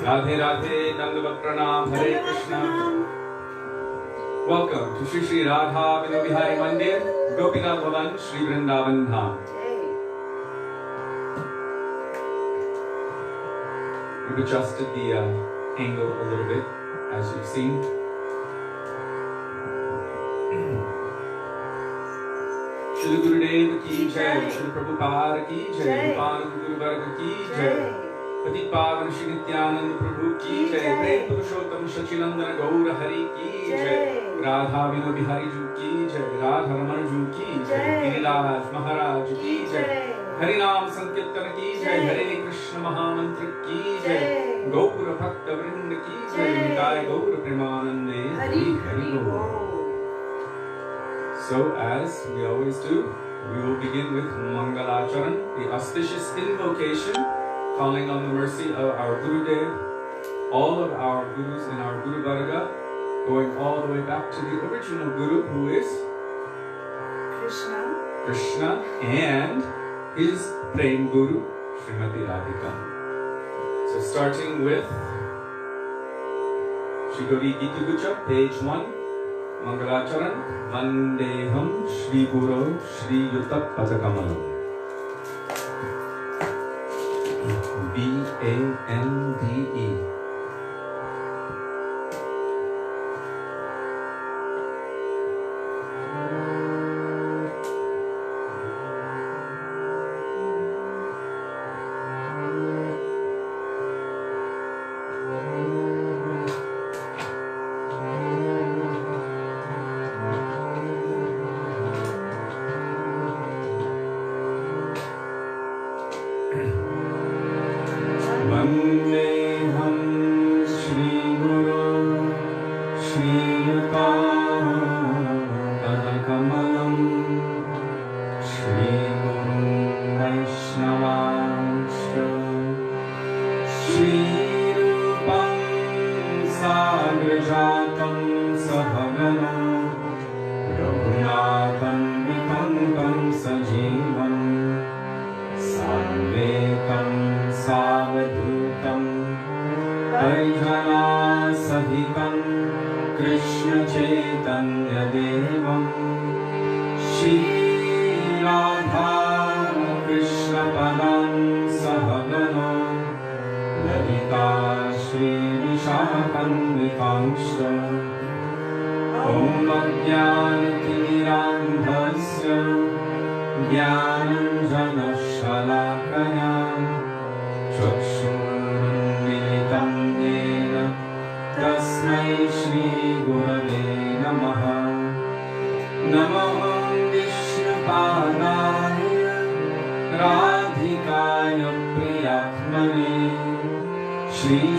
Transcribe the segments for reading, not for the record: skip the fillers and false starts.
Radhe Radhe, Dandavat Pranam, Hare Krishna. Welcome to Shri Shri Radha Vinobihari Mandir, Gopinath Bhavan, Shri Vrindavan Dham. We've adjusted the angle a little bit, as you've seen. Shri Gurudev ki jai, Shri Prabhupada ki jai, Rupan Guru Varga ki jai. Pati Pavan Shri Nityanand Prabhu ki jai, Prem Purushottam Shachinandana Gaura Hari ki jai, Radha Vinobihari Ju ki jai, Radha Raman Ju ki jai, Giriraj Maharaj ki jai, Harinam Sankirtan ki jai, Hare Krishna Mahamantra ki jai, Gaura Bhakta Vrinda ki jai, Nitai Gaura Premanande Hari Hari Gaura. So as we always do, we will begin with Mangalacharan, the auspicious invocation, calling on the mercy of our Gurudev, all of our Gurus in our Guru Varga, going all the way back to the original Guru, who is Krishna, and his Prem Guru, Srimati Radhika. So starting with Shri Gauri Gita Gucha, page 1, Mangalacharan, Vandeham Shri Guru Shri Yuta Padakamalam. Bande.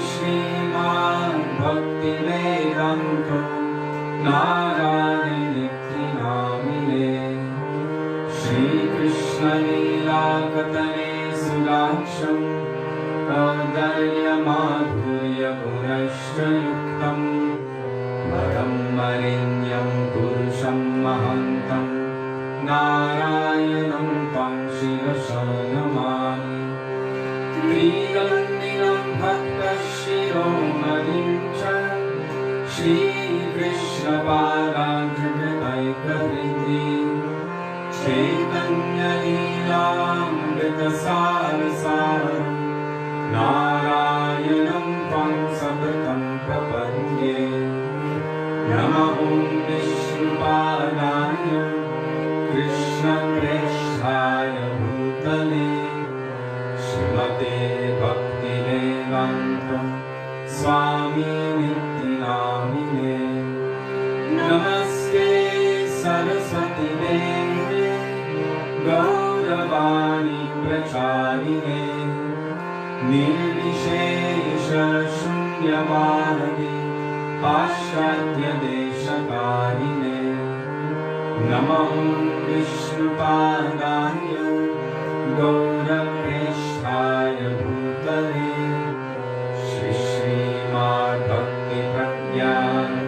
Srimad Bhaktivedanta Narayan Shri Krishna Lila Katane Sudaksham Kaudarya Madhurya Gunashta Yuktam Varam Marinyam Purusham Mahantam Narayanam Panshirashanamani Trigandinam Bhakta Shiromanim Cha Shri Krishna Padajagataikavriddhi Chaitanya Leelamrita Sarasaram Narayanam Tvang Sapratam Prapandye Namahum Vishnupadaya Krishna Presthaya Bhutale Srimate Bhaktivedanta Swami Nityanamine Namaste Saraswati Devi Gauravani Pracharine Nirvishesha Shunyavadi Paschatya Deshakarine Namahum Vishnupadaya Gaura Presthaya Bhutale Shri Srimad Bhakti Pragyana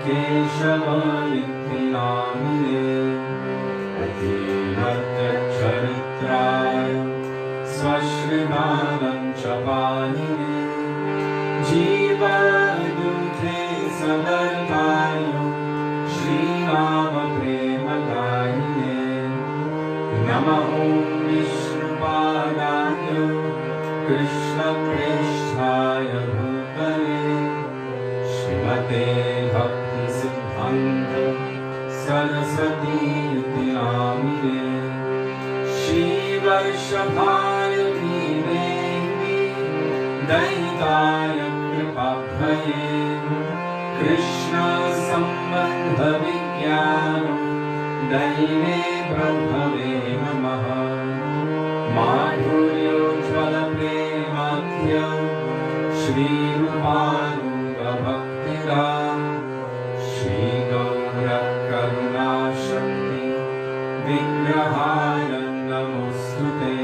Keshava Nityanamine Adivata Charitraya Swashrimanam Chapanine जीवदूते सवर्ताय Shriram प्रेमदायिने नमः विष्णुपादाय कृष्णप्रेष्ठाय भूतले श्रीमते भक्तिसिद्धान्त सरस्वती इति नामिने श्रीवर्षभारती देवी दयिताय कृपाभये कृष्ण संबंध विज्ञान दैवे ब्रह्मवे नमः माधुर्योज्ज्वल प्रेमाख्य श्रीरूपानुग भक्तिदा श्रीगौर करुणाशक्ति विग्रहाय नमोस्तुते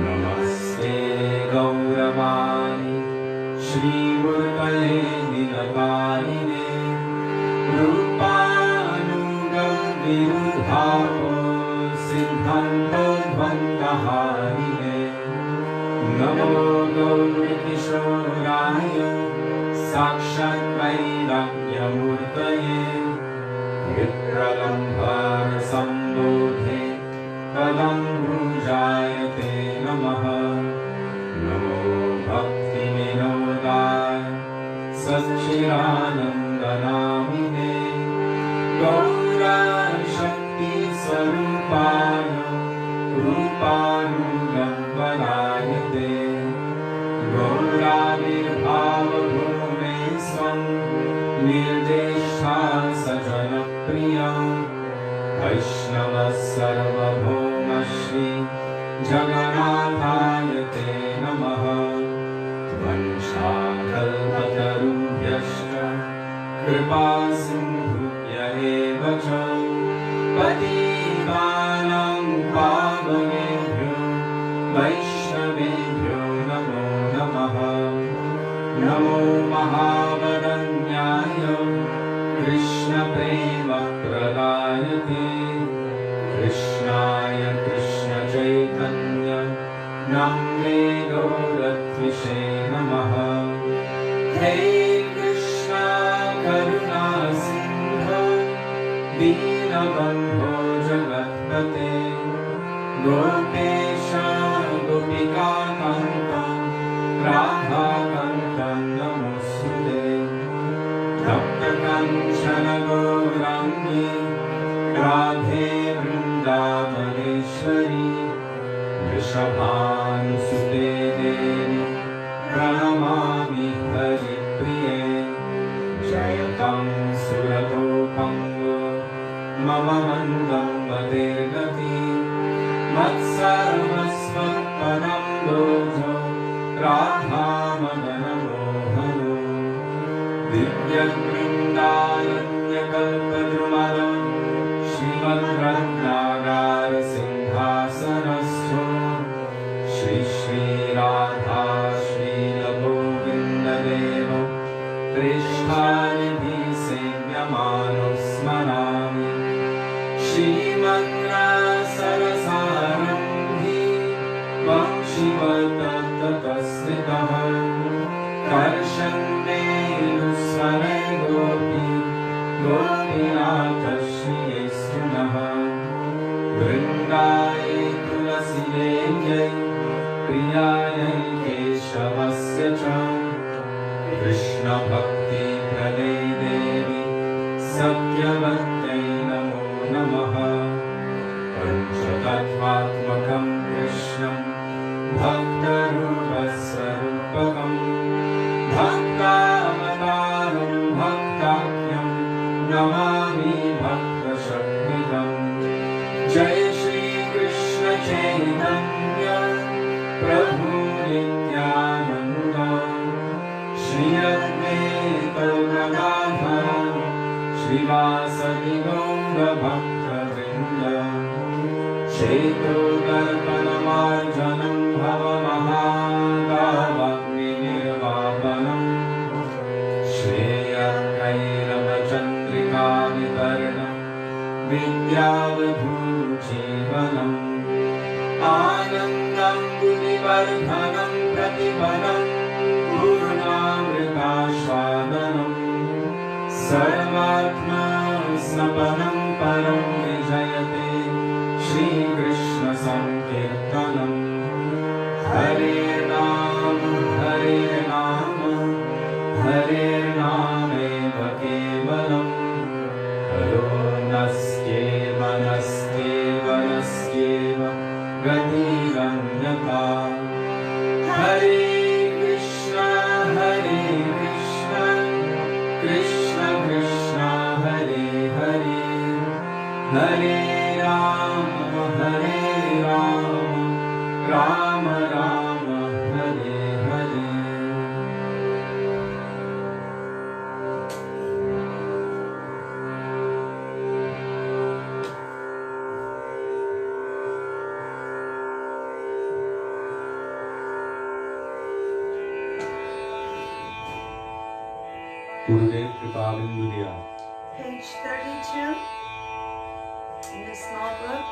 नमस्ते गौरवाणी श्रीमूर्तये निरकारिणे रूपानुगविरुद्धापो सिद्धान्तध्वन्तहारिणे नमो गौरकिशोराय साक्षात् वैराग्यमूर्तये विप्रलम्भारसम्बोधे पदम्भुजायते नमः नमो भक्तिविनोदाय सच्चिदानन्दनामिने गौरशक्तिस्वरूपाय रूपानुगम्बरायते गौराविर्भावभूमे स्वं निर्देशा सजनप्रिया वैष्णवः सर्वभौम श्री जगन्नाथाय ते नमः वंशाकल्पतरुभ्यश्च कृपासिन्धुभ्य एव च पतितानां पावनेभ्यो वैष्णवेभ्यो नमो नमः नमो महावदन्याय कृष्णप्रेमप्रदायते कृष्णाय कृष्णचैतन्य नाम्ने गौरत्विषे नमः हे कृष्ण करुणा सिन्धो दीनबन्धो जगत्पते गोपेश गोपिकान्त राधाकान्त नमोऽस्तुते तप्तकाञ्चन गौराङ्गी राधे वृन्दावनेश्वरी वृषभानुसुते देवी प्रणमामि हरिप्रिये जयतं सुरतोपङ्गो मम मन्दं वदेर्गति मत्सर्वस्वत्परं भोजो राधामदनमोहनो दिव्यवृन्दारण्यकल्पद्रुमदं श्रीमद्रत्नागारसिंहासनस्थो श्री श्रीराधा श्रीलगोविन्ददेवो प्रेष्ठानिधि सेव्यमानो स्मरामि श्रीमन्त्रसरसारम्भि वंशिवततस्थितः कर्षन्नेन्दुस्वरे गोपी गोपीनाथ श्रीयेस्तु नः वृन्दाय तुलसीदेव्यै प्रियायै केशवस्य च कृष्णभक्तिप्रदे देवी सत्यवत्यै नमो नमः पञ्चतत्त्वात्मकं कृष्णं भक्तरूपस्वरूपकं भक्तावतारं भक्ताख्यं नमामि भक्तशक्तिदम् जय श्री कृष्ण चैतन्य प्रभु नित्यानन्द श्री अद्वैत गदाधर श्रीवासदि गौर भक्तवृन्द चेतोदर्पणमार्जनं भवमहादावाग्निर्वापनं श्रेयकैरवचन्द्रिकावितरणं विद्यावधूजीवनम् आनन्दं गुणिवर्धनं प्रतिफलं पूर्णां Gurudev Kripalindu Diya. Page 32 in the small book.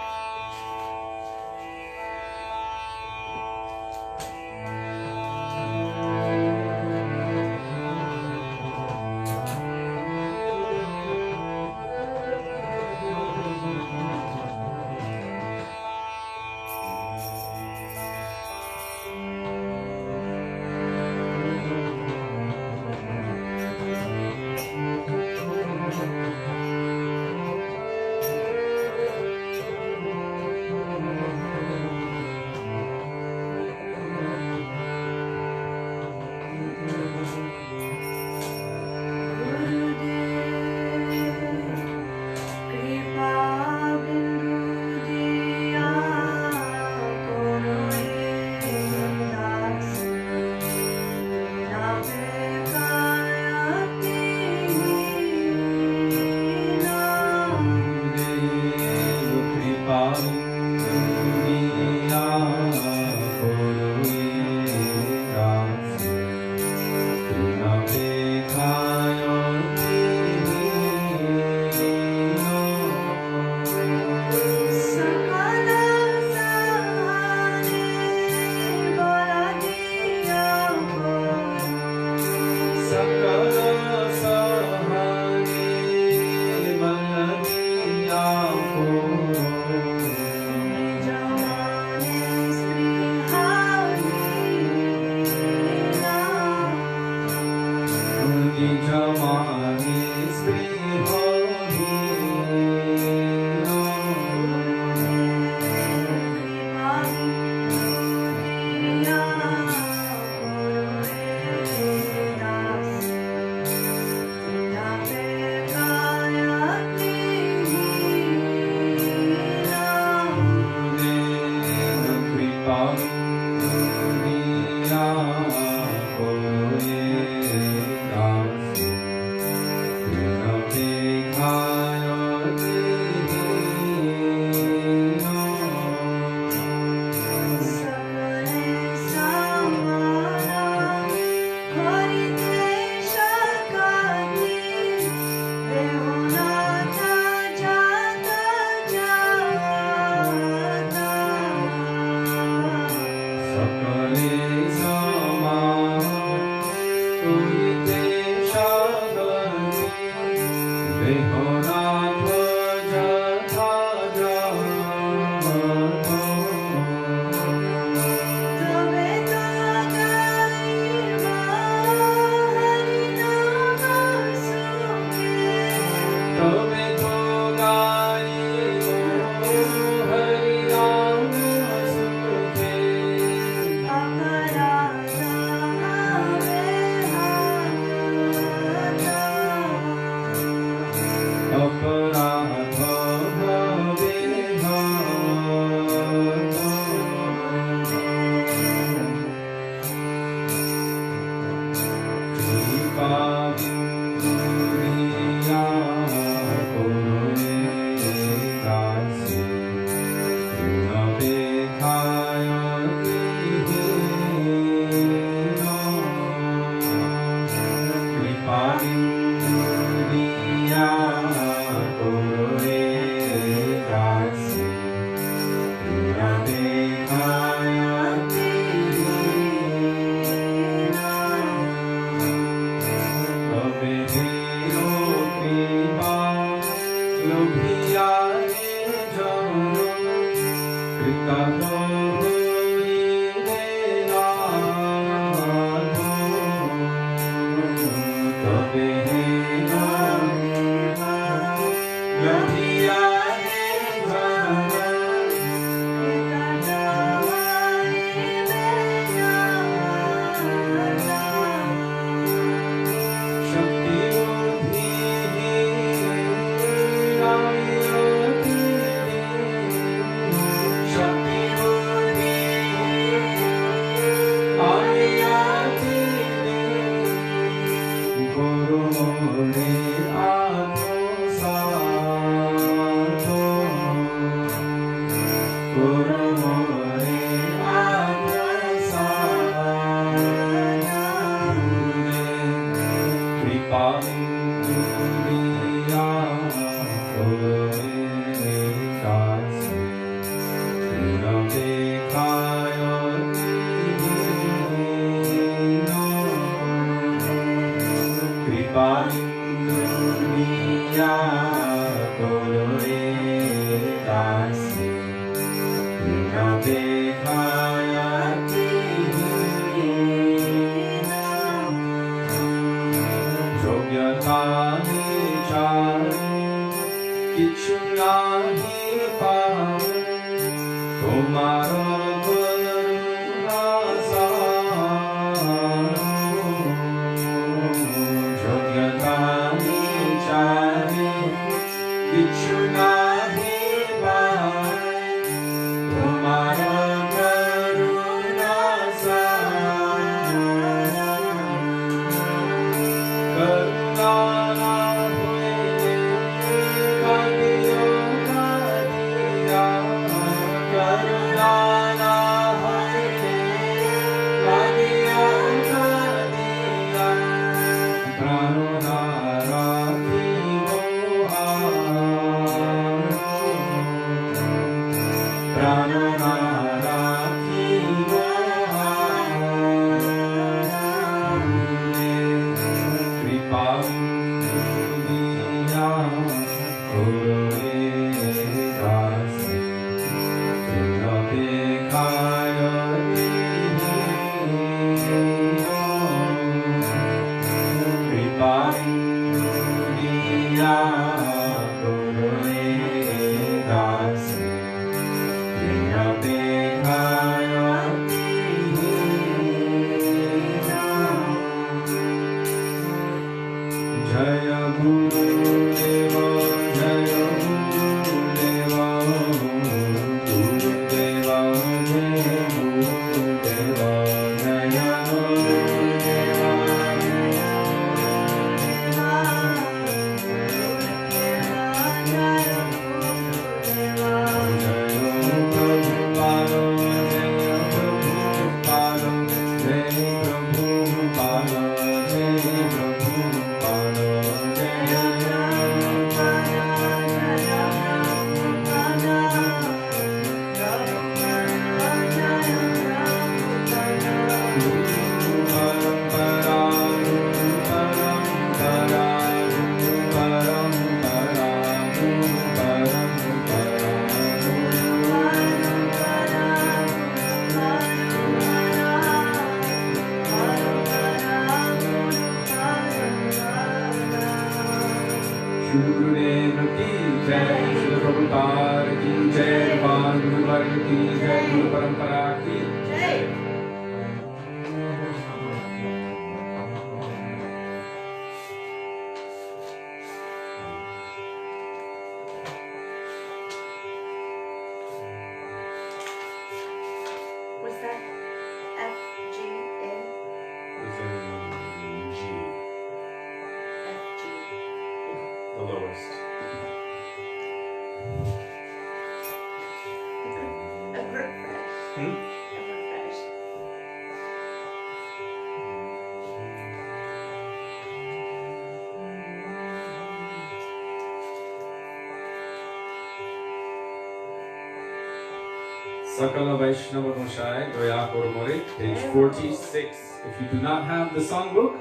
Sakala Vaishnava Goshai, Doyakor More, page 46. If you do not have the songbook,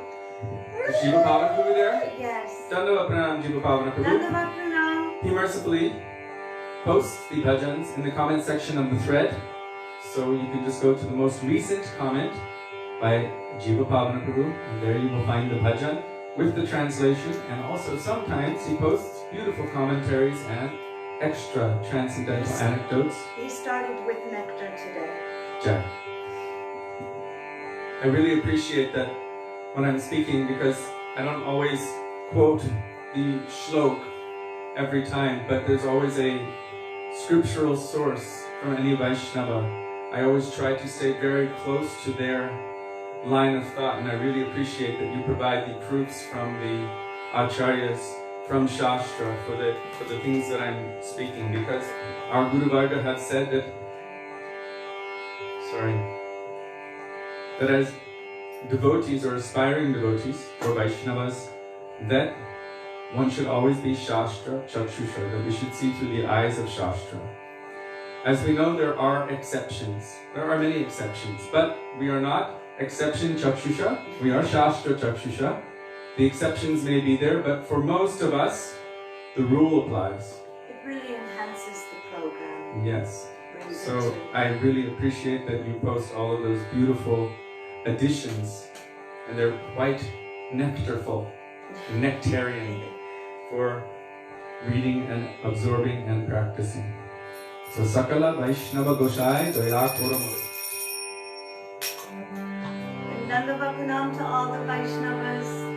is Jiva Pavana Prabhu there? Yes. Dandava Pranam, Jiva Pavana Prabhu. Dandava Pranam. He mercifully posts the bhajans in the comment section of the thread. So you can just go to the most recent comment by Jiva Pavana Prabhu, and there you will find the bhajan with the translation. And also sometimes he posts beautiful commentaries and extra transcendental anecdotes. He started with nectar today. Jai. I really appreciate that when I'm speaking, because I don't always quote the shlok every time, but there's always a scriptural source from any Vaishnava. I always try to stay very close to their line of thought, and I really appreciate that you provide the proofs from the acharyas, from Shastra, for the things that I'm speaking, because our Guru Varga have said that as devotees or aspiring devotees or Vaishnavas, that one should always be Shastra Chakshusha, that we should see through the eyes of Shastra. As we know, there are exceptions. There are many exceptions, but we are not exception Chakshusha, we are Shastra Chakshusha. The exceptions may be there, but for most of us, the rule applies. It really enhances the program. Yes. Brings it So to- I really appreciate that you post all of those beautiful additions, and they're quite nectarful, nectarian for reading and absorbing and practicing. So Sakala Vaishnava Goshai Dayakuramu. And Dandavakanam to all the Vaishnavas.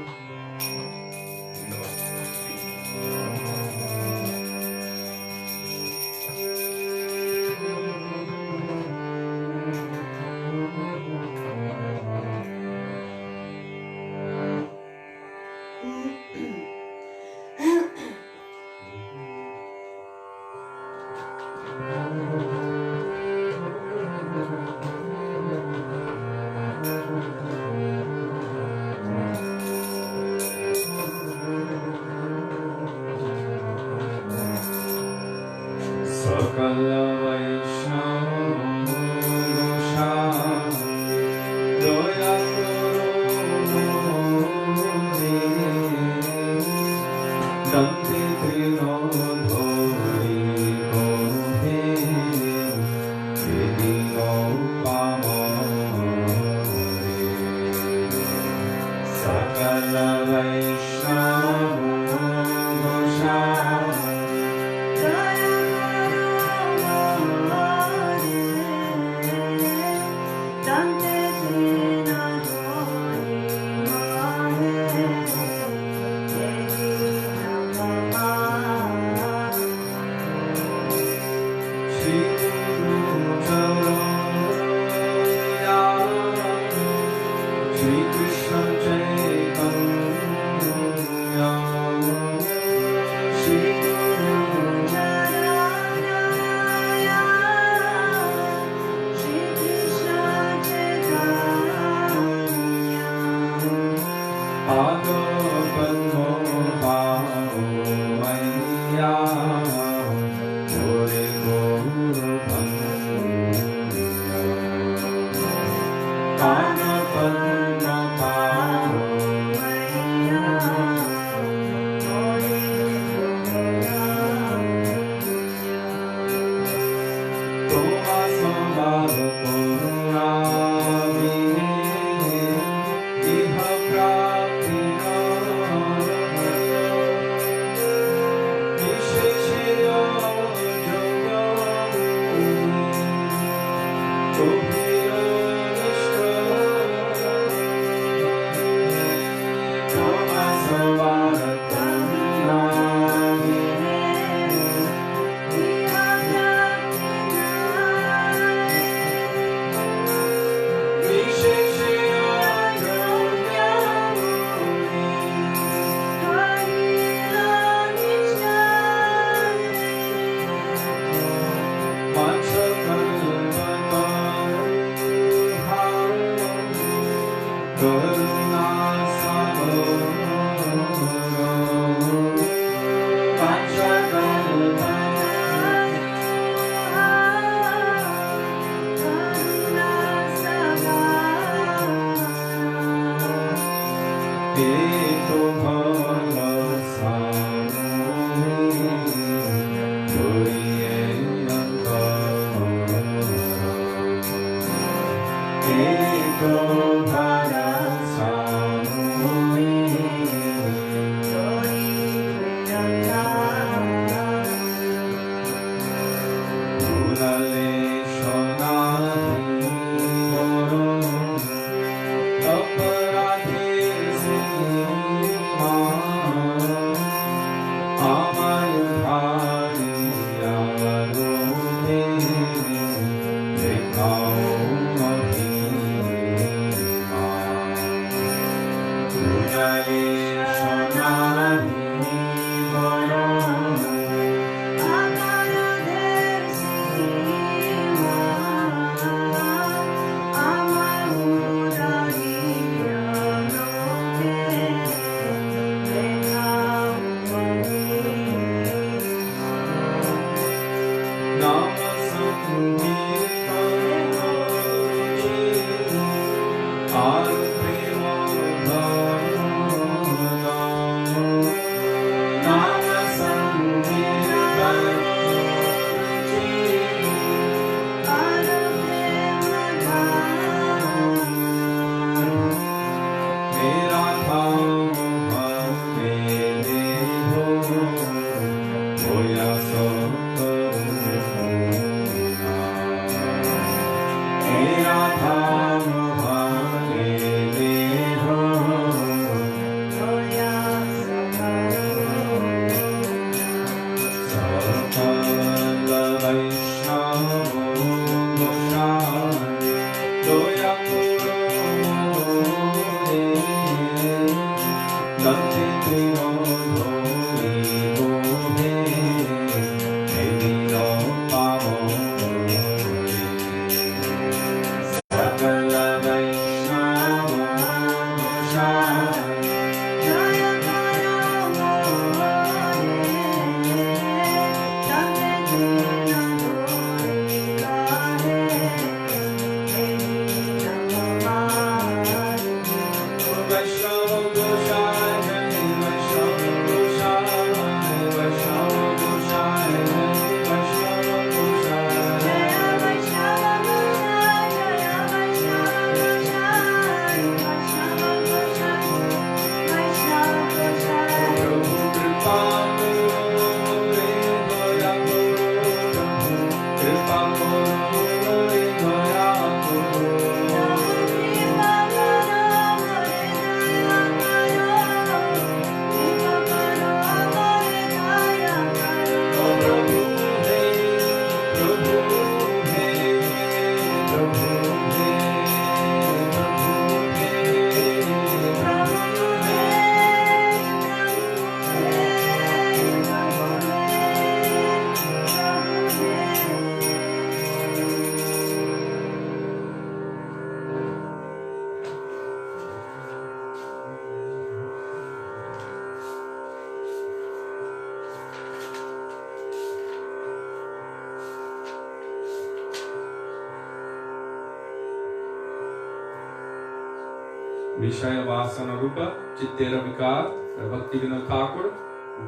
Vishaya Vasana Rupa, Chittera Vikar, Bhaktivedanta Thakur,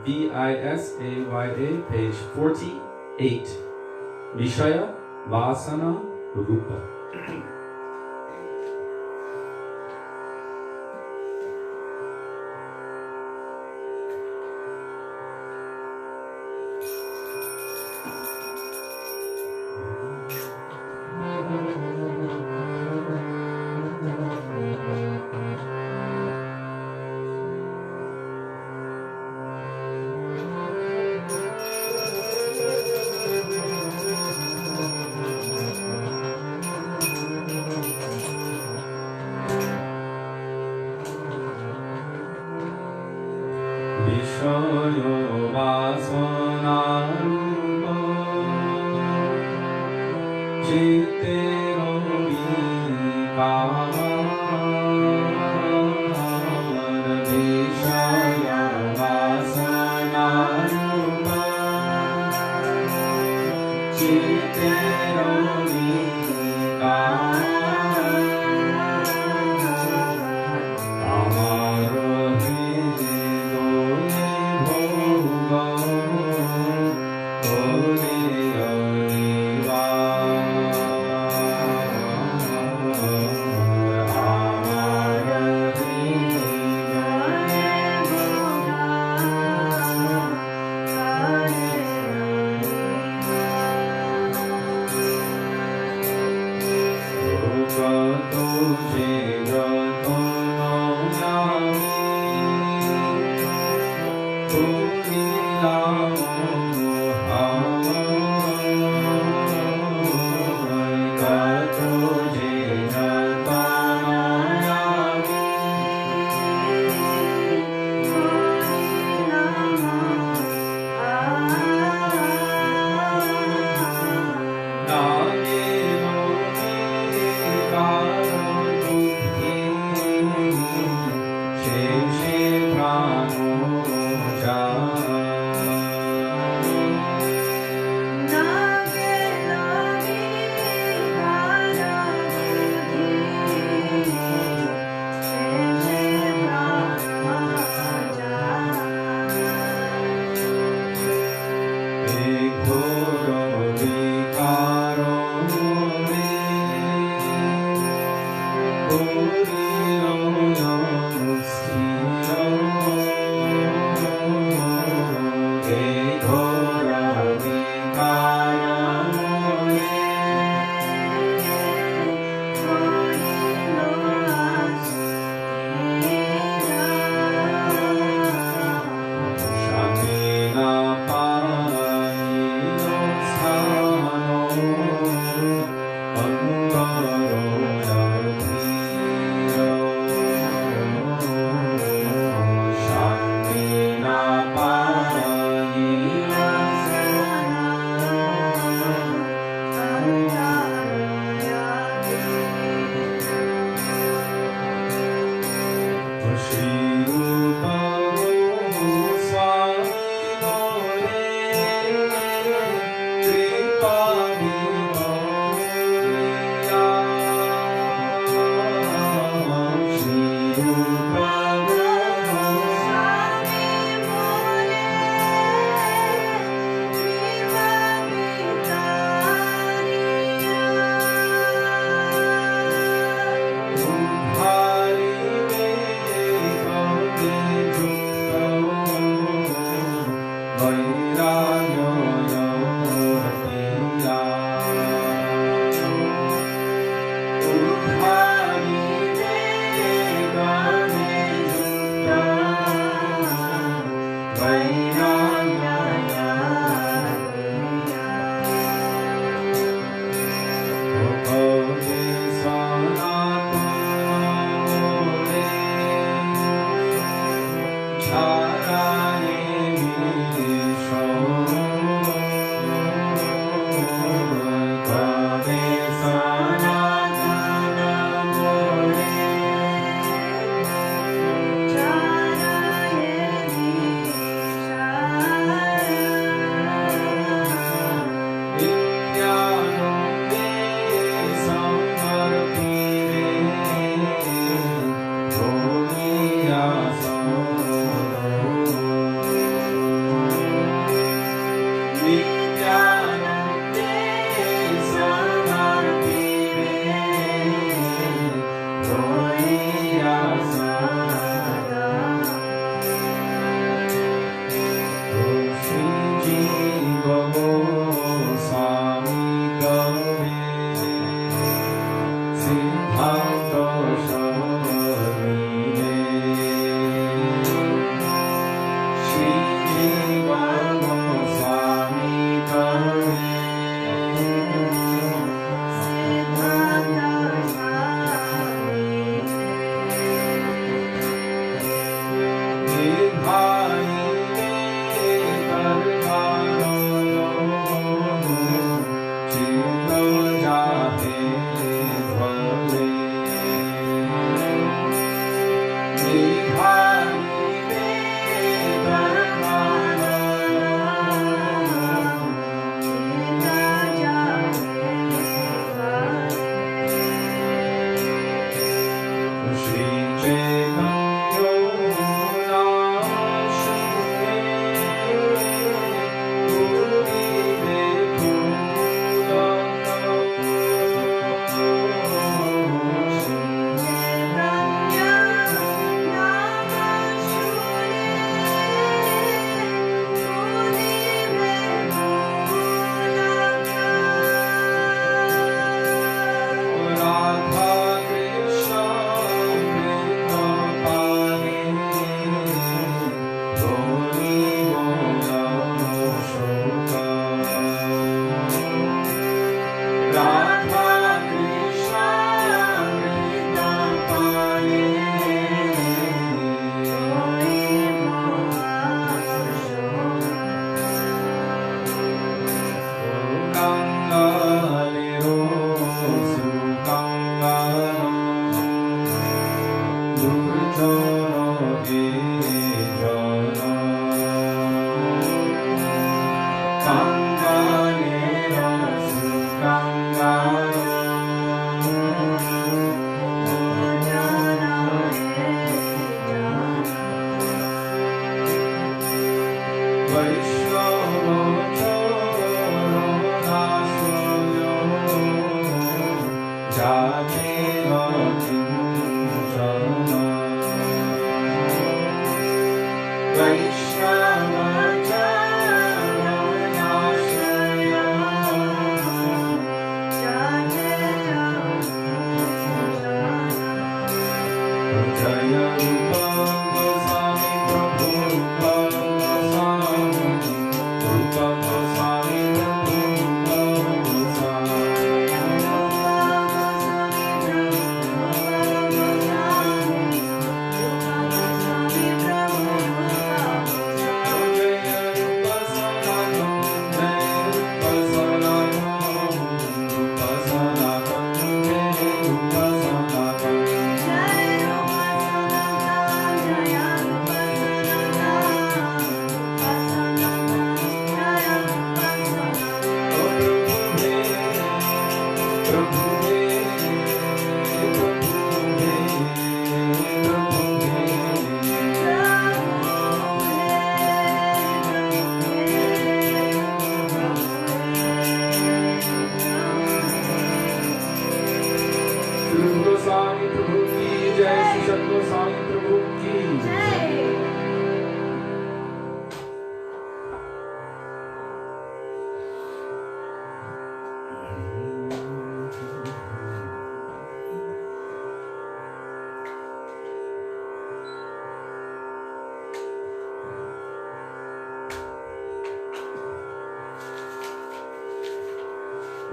Visaya, page 48. Vishaya Vasana Rupa.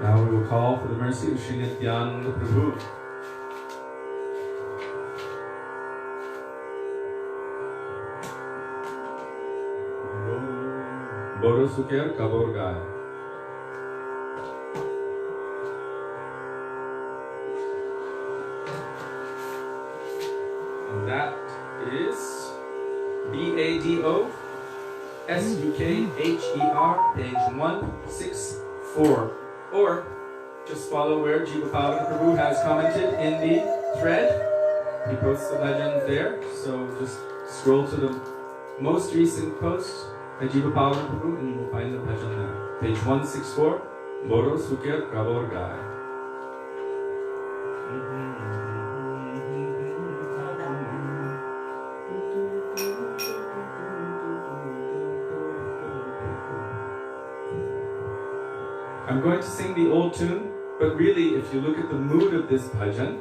Now we will call for the mercy of Sri Nityananda Prabhu. Boro Suker Kabor Gai. And that is BADO SUKHER, page 164. Or just follow where Jiva Pavana Prabhu has commented in the thread. He posts the bhajans there, so just scroll to the most recent post by Jiva Pavana Prabhu and you will find the bhajan there. Page 164, Boro Sukir Kabor Gai. I'm going to sing the old tune, but really, if you look at the mood of this bhajan,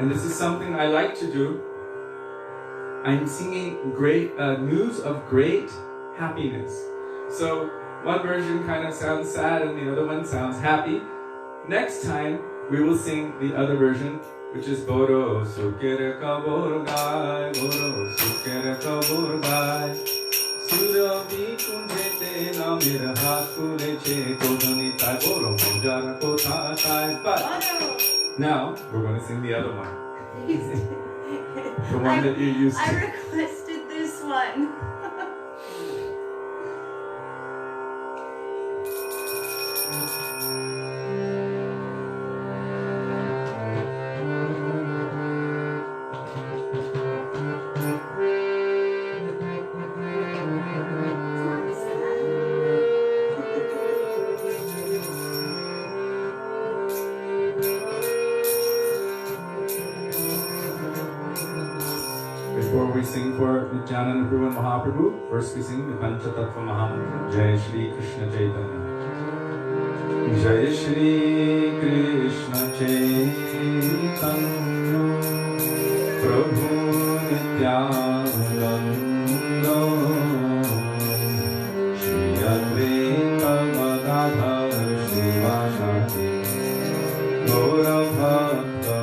and this is something I like to do, I'm singing great news of great happiness. So one version kind of sounds sad and the other one sounds happy. Next time, we will sing the other version, which is Boro Sukere Kabor Gai, Boro Sukere Kabor Gai. Sudevi kunjete na mir haat kuleche kodoni tai boro monjara kotha tai. But now we're going to sing the other one. The one that you used to. I requested this one. Before we sing for Nityananda Prabhu and Mahaprabhu, first we sing the Panchatattva Mahamantra. Jai Shri Krishna Chaitanya. Jai Shri Krishna Chaitanya Prabhu Nityananda Shri Advaita Gadadhar Shivasati Gaura Bhakta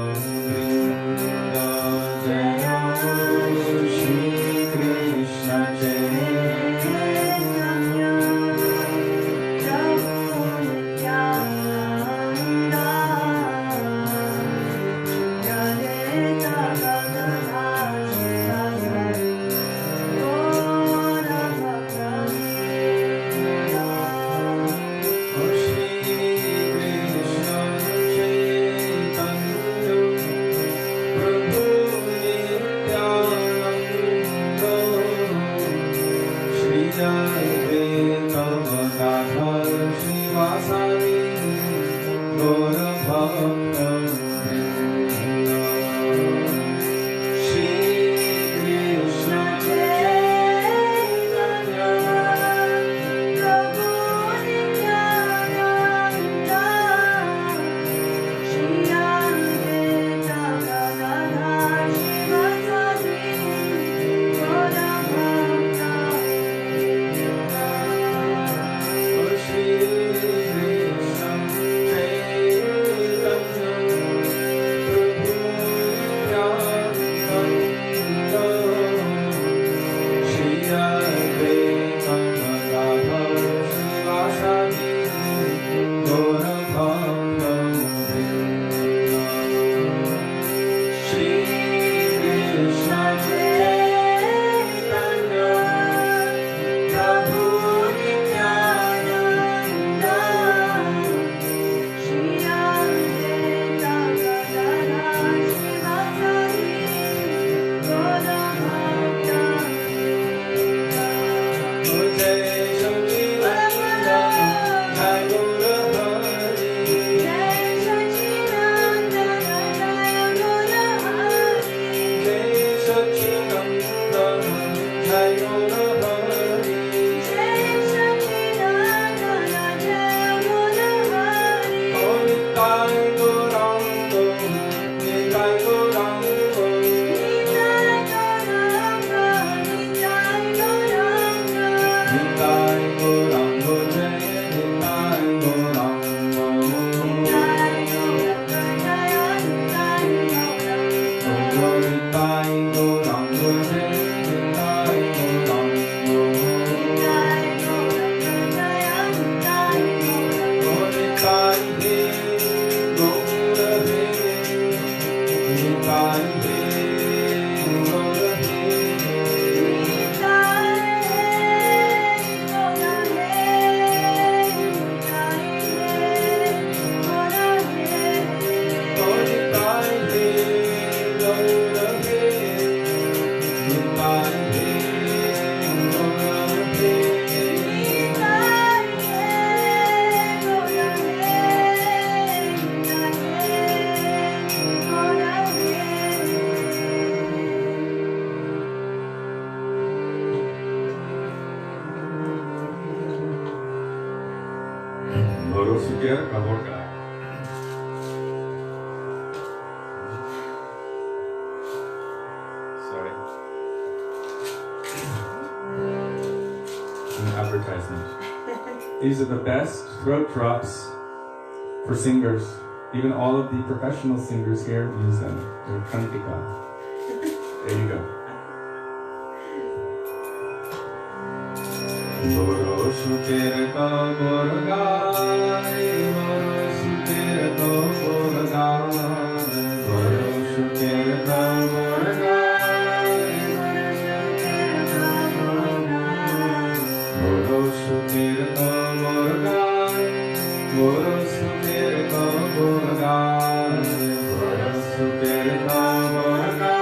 Vrinda Jaya Shri Krishna Chaitanya Suker Kavorka. Sorry. An advertisement. These are the best throat drops for singers. Even all of the professional singers here use them. They're Kantika. There you go. Guru Sutirto Gurugai, Guru Sutirto Gurugai, Guru Sutirto Gurugai, Guru Sutirto Gurugai, Guru Sutirto Gurugai, Guru Sutirto Gurugai.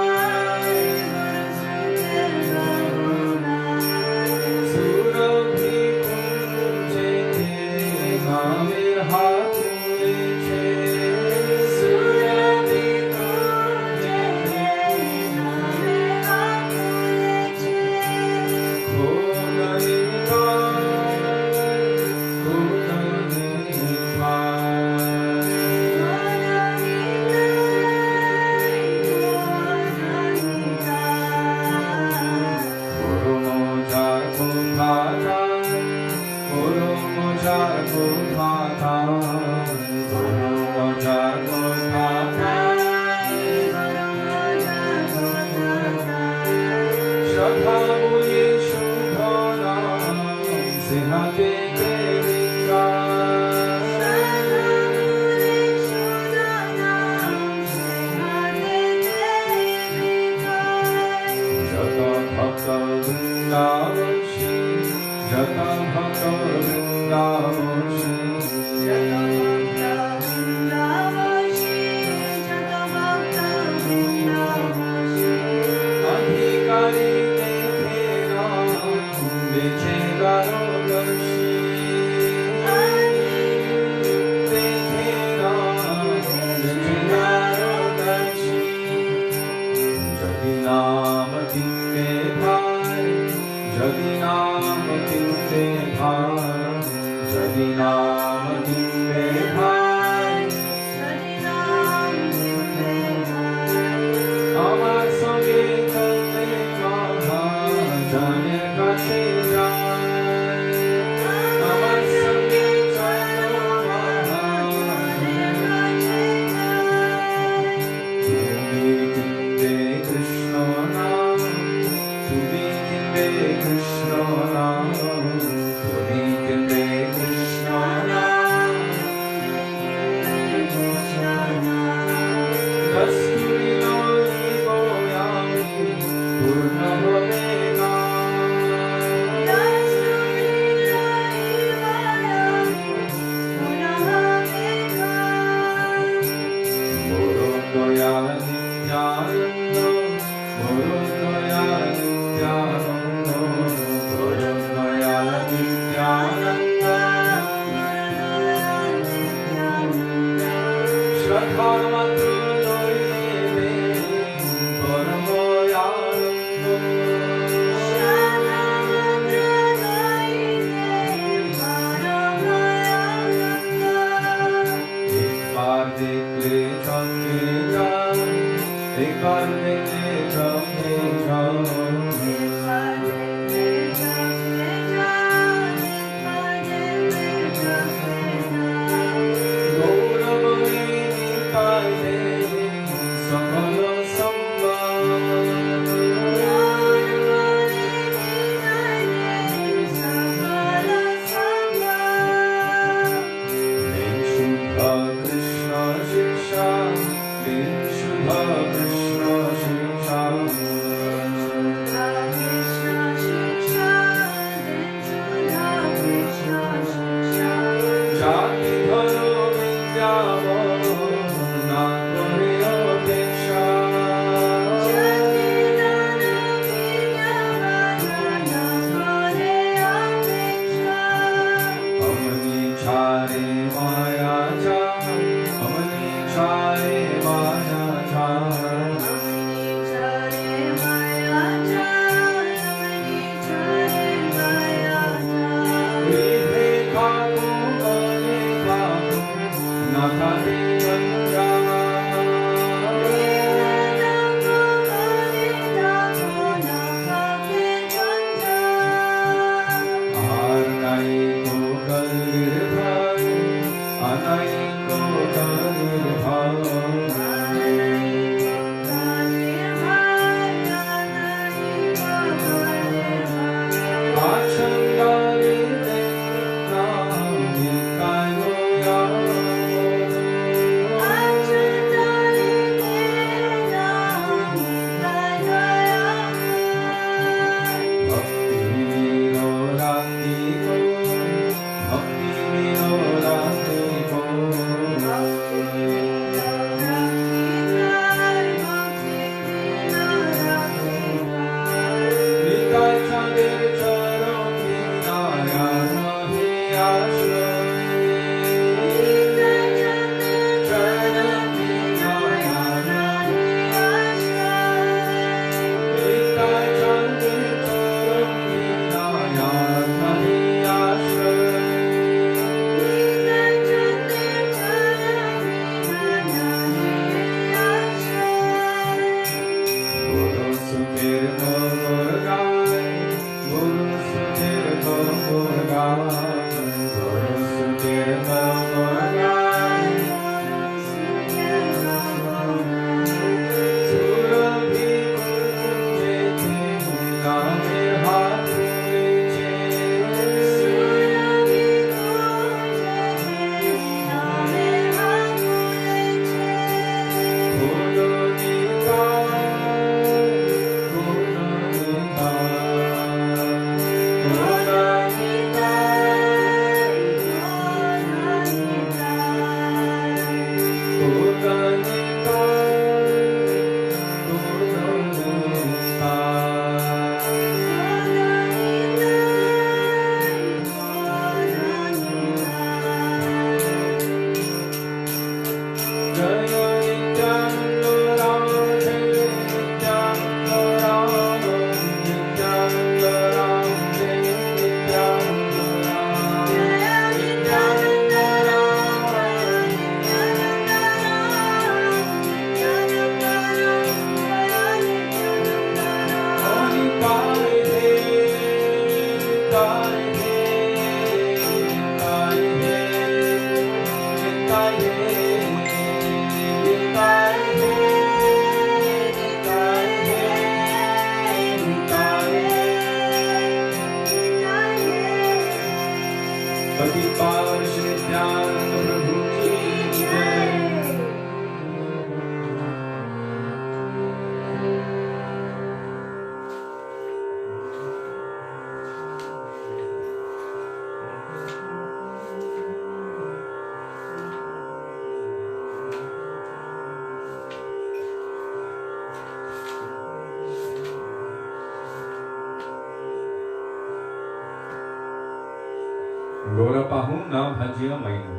Gora Pahuna Bhajya Mainu.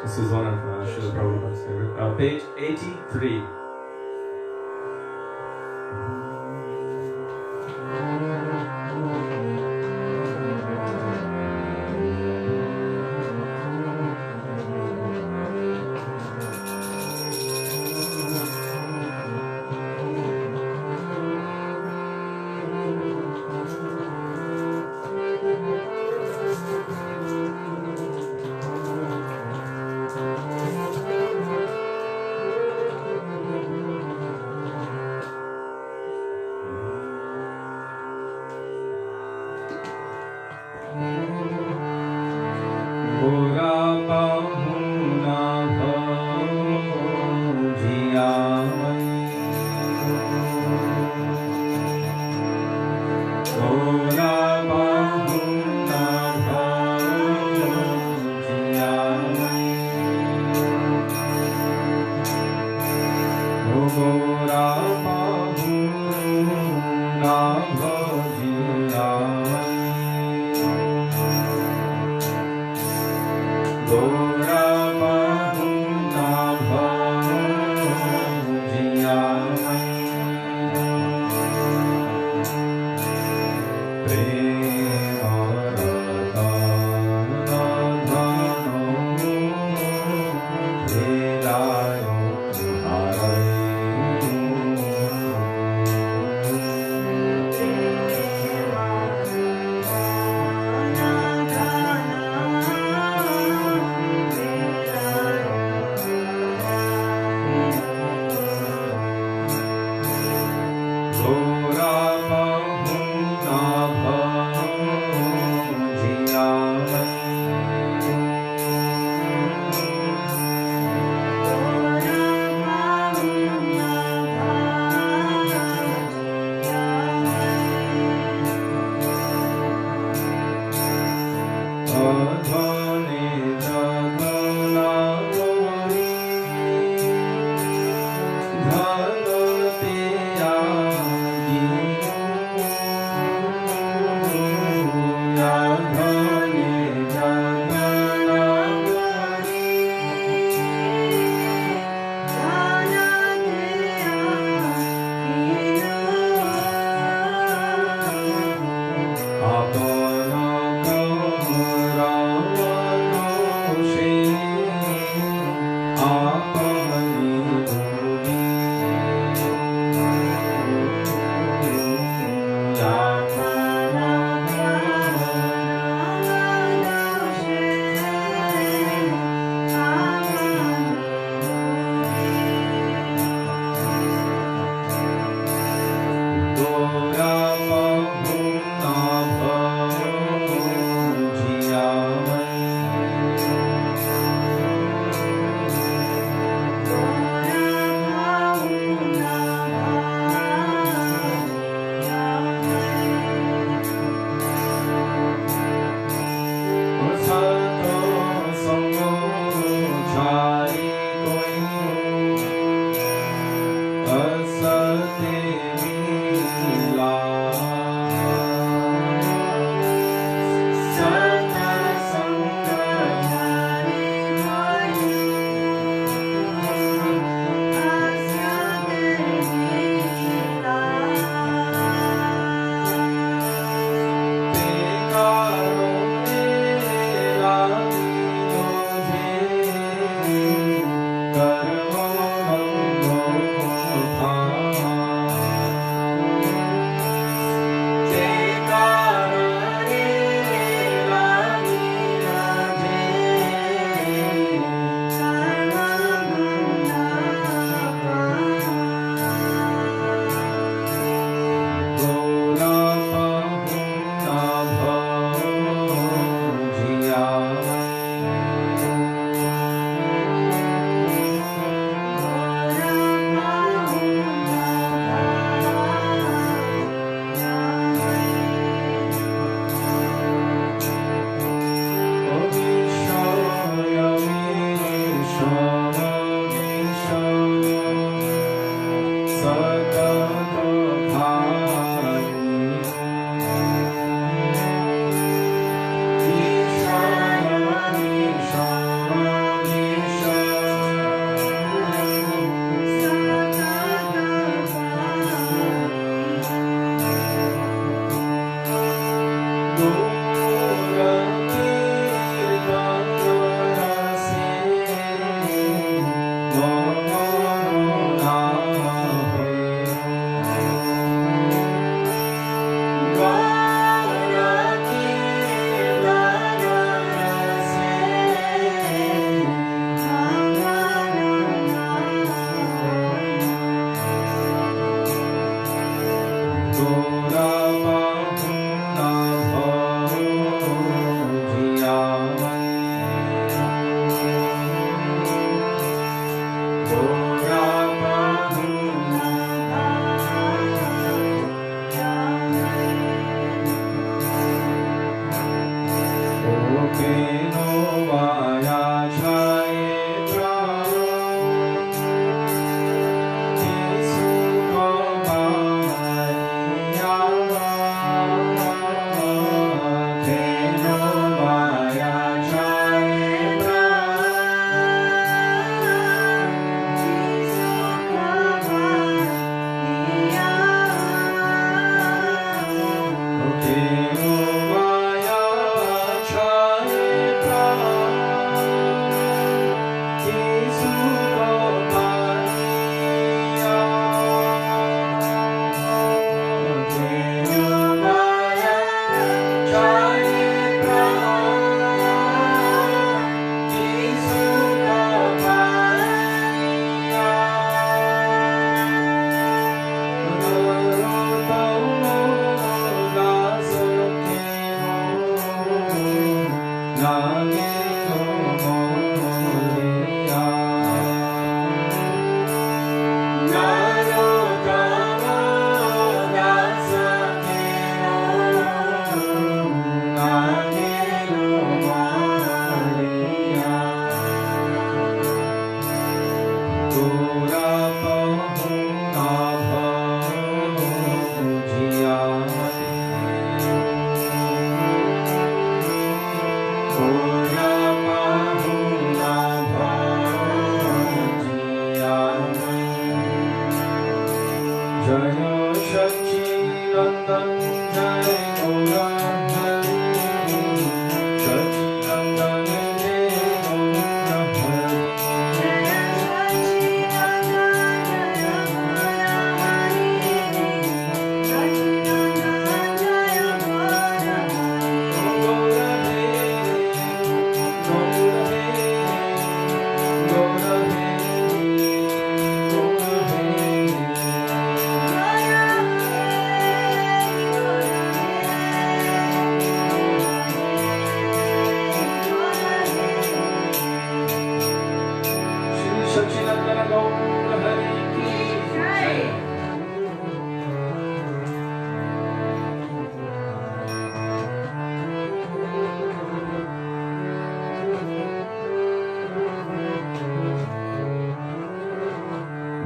This is one of Srila Prabhupada's favorite. Page 83.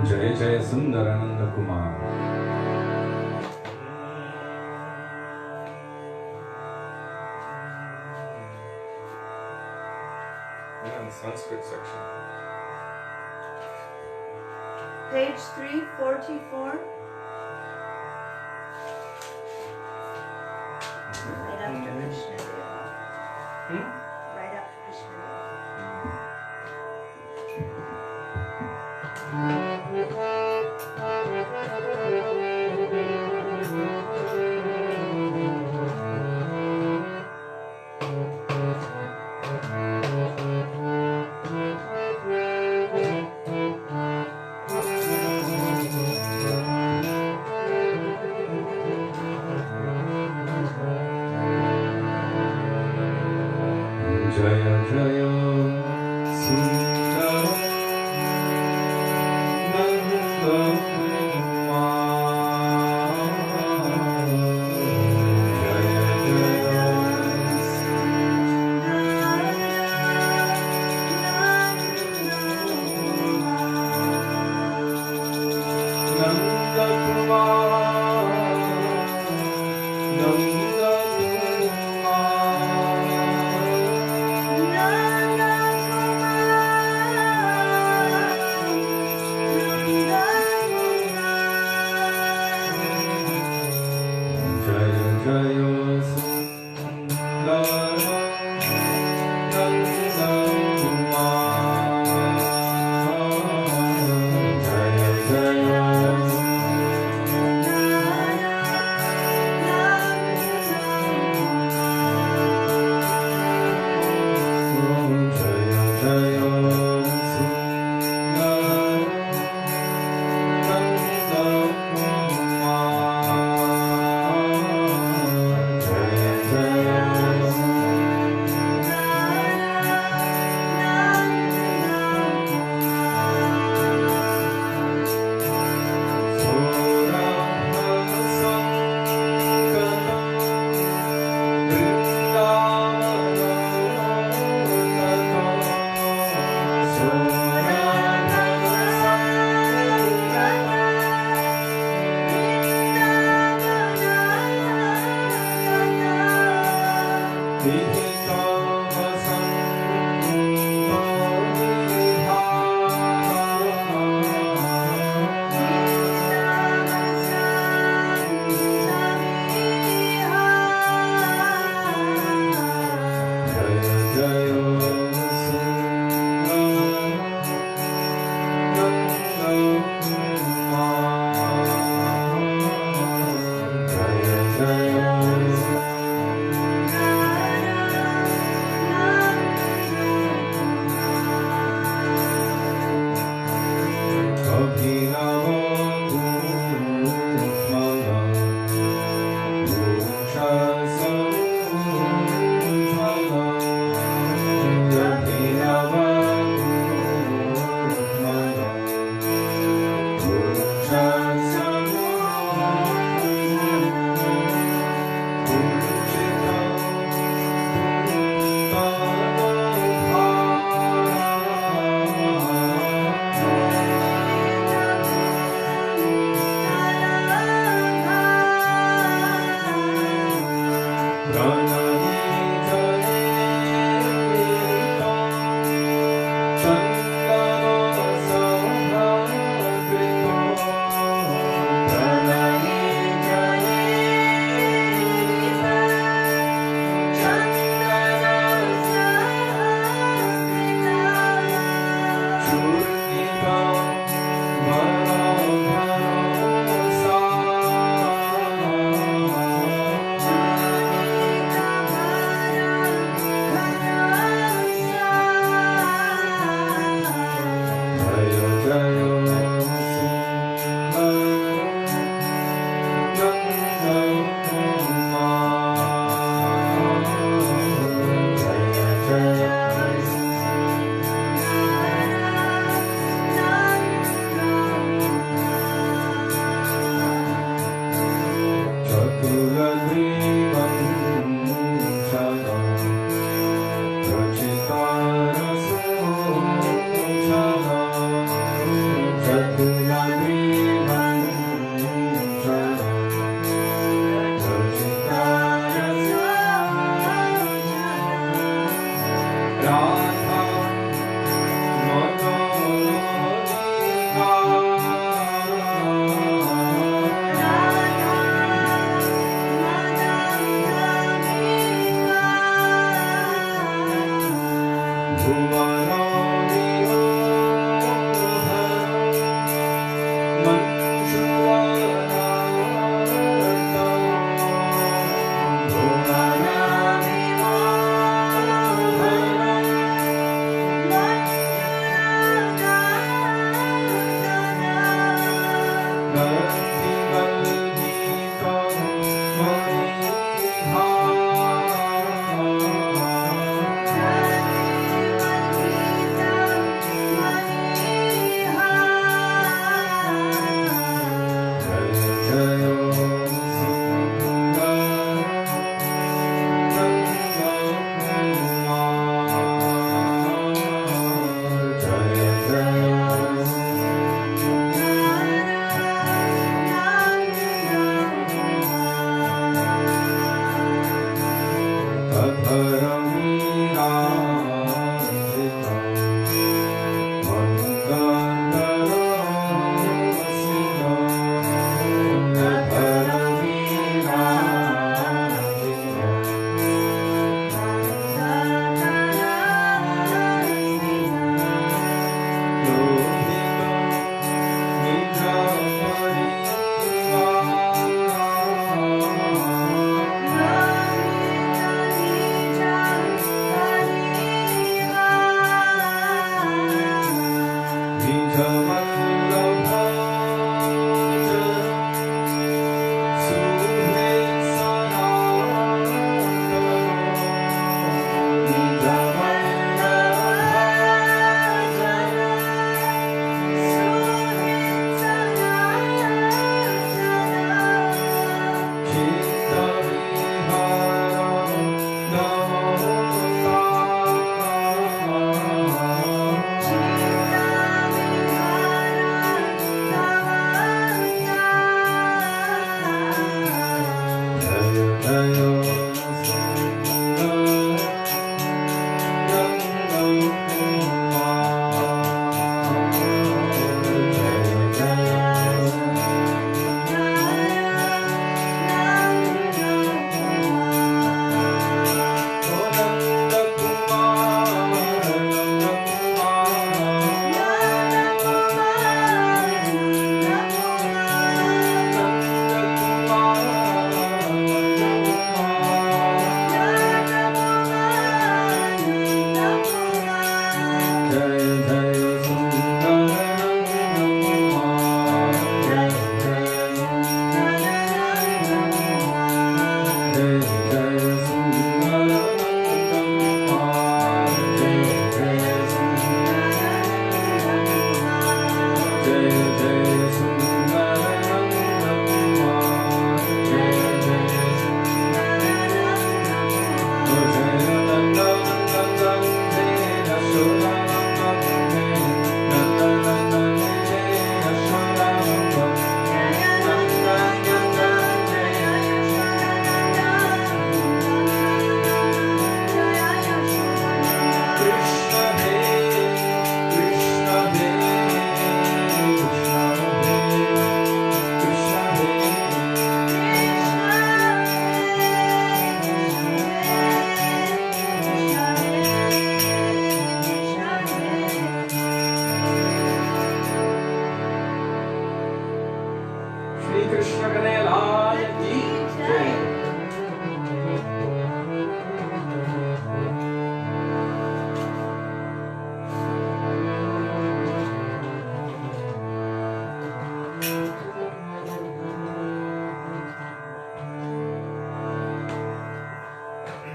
जय जय Sundaranand Kumar. And Sanskrit section. Page 344. Right after Krishna Deva. Right after Krishna जय जय सुंदर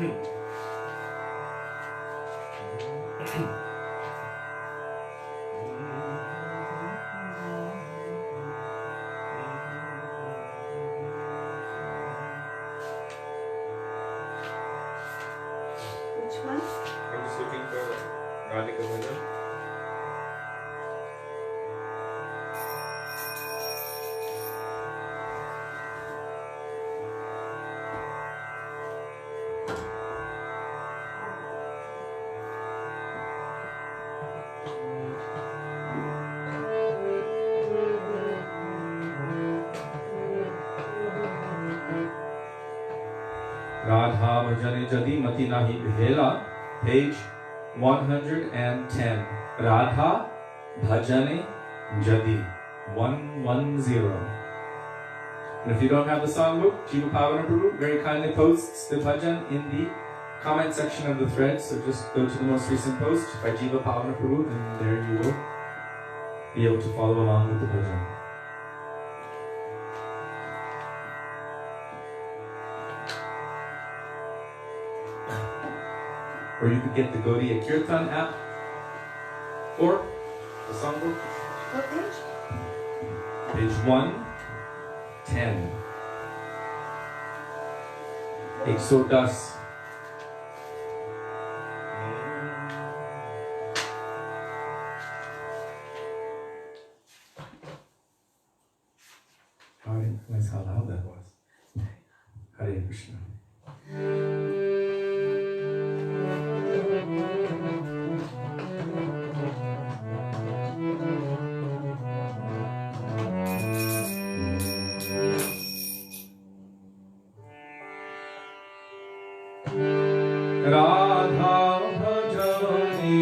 Which one? I'm just looking for Radhika Bhajan. Radha Bhajane Jadi Mati Nahi Bhela, page 110. Radha Bhajane Jadi 110. And if you don't have the songbook, Jiva Pavana Prabhu very kindly posts the bhajan in the comment section of the thread. So just go to the most recent post by Jiva Pavana Prabhu, and there you will be able to follow along with the bhajan. Or you could get the Gaudiya Kirtan app or the songbook. What page? Page 110. 110. I didn't realize how loud that was. Hare Krishna. Radha Bhajani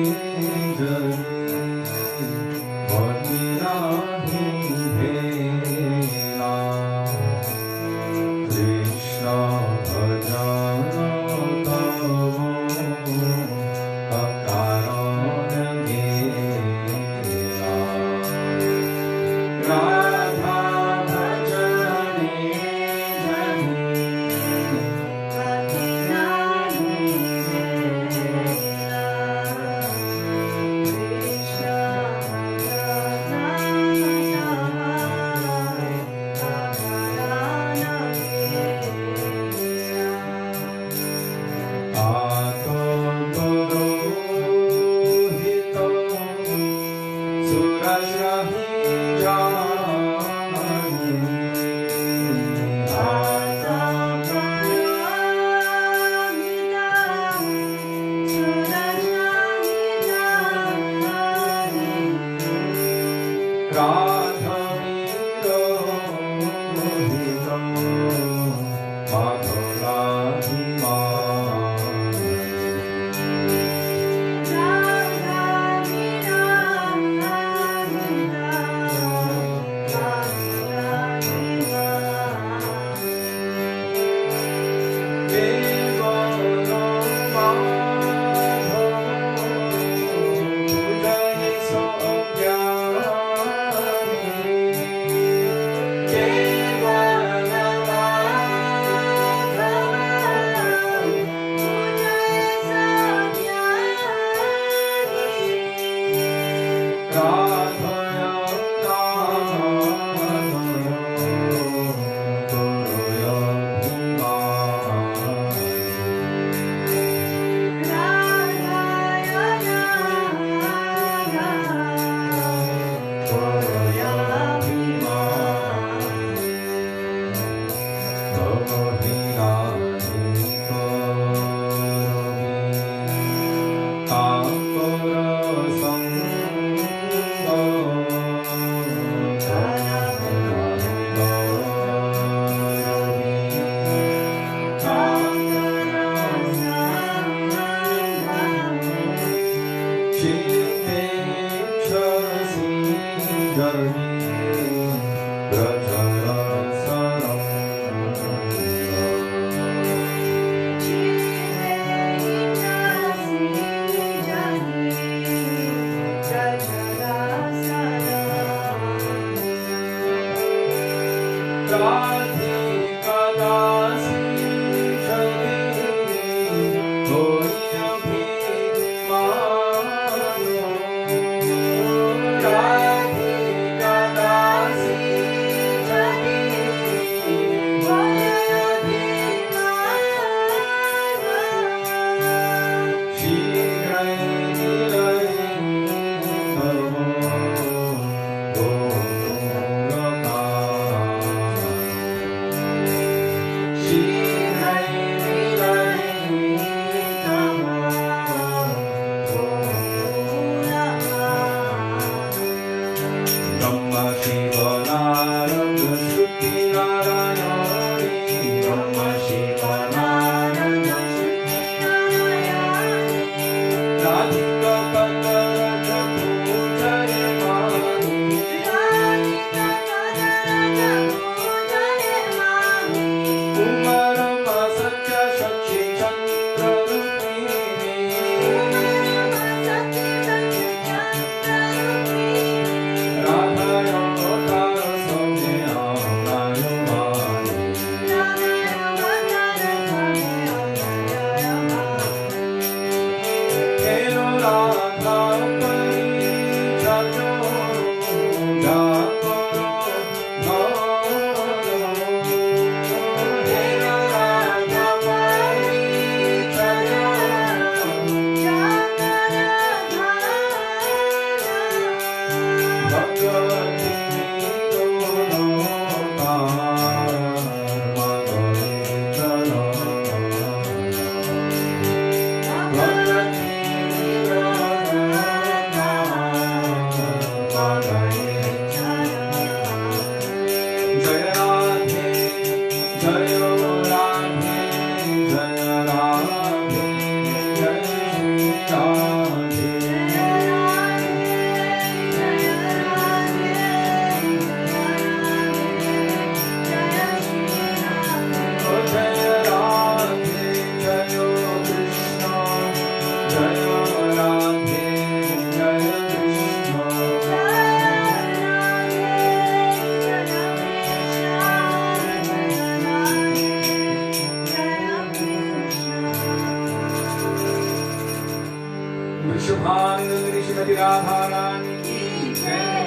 Radha Rani ki jai.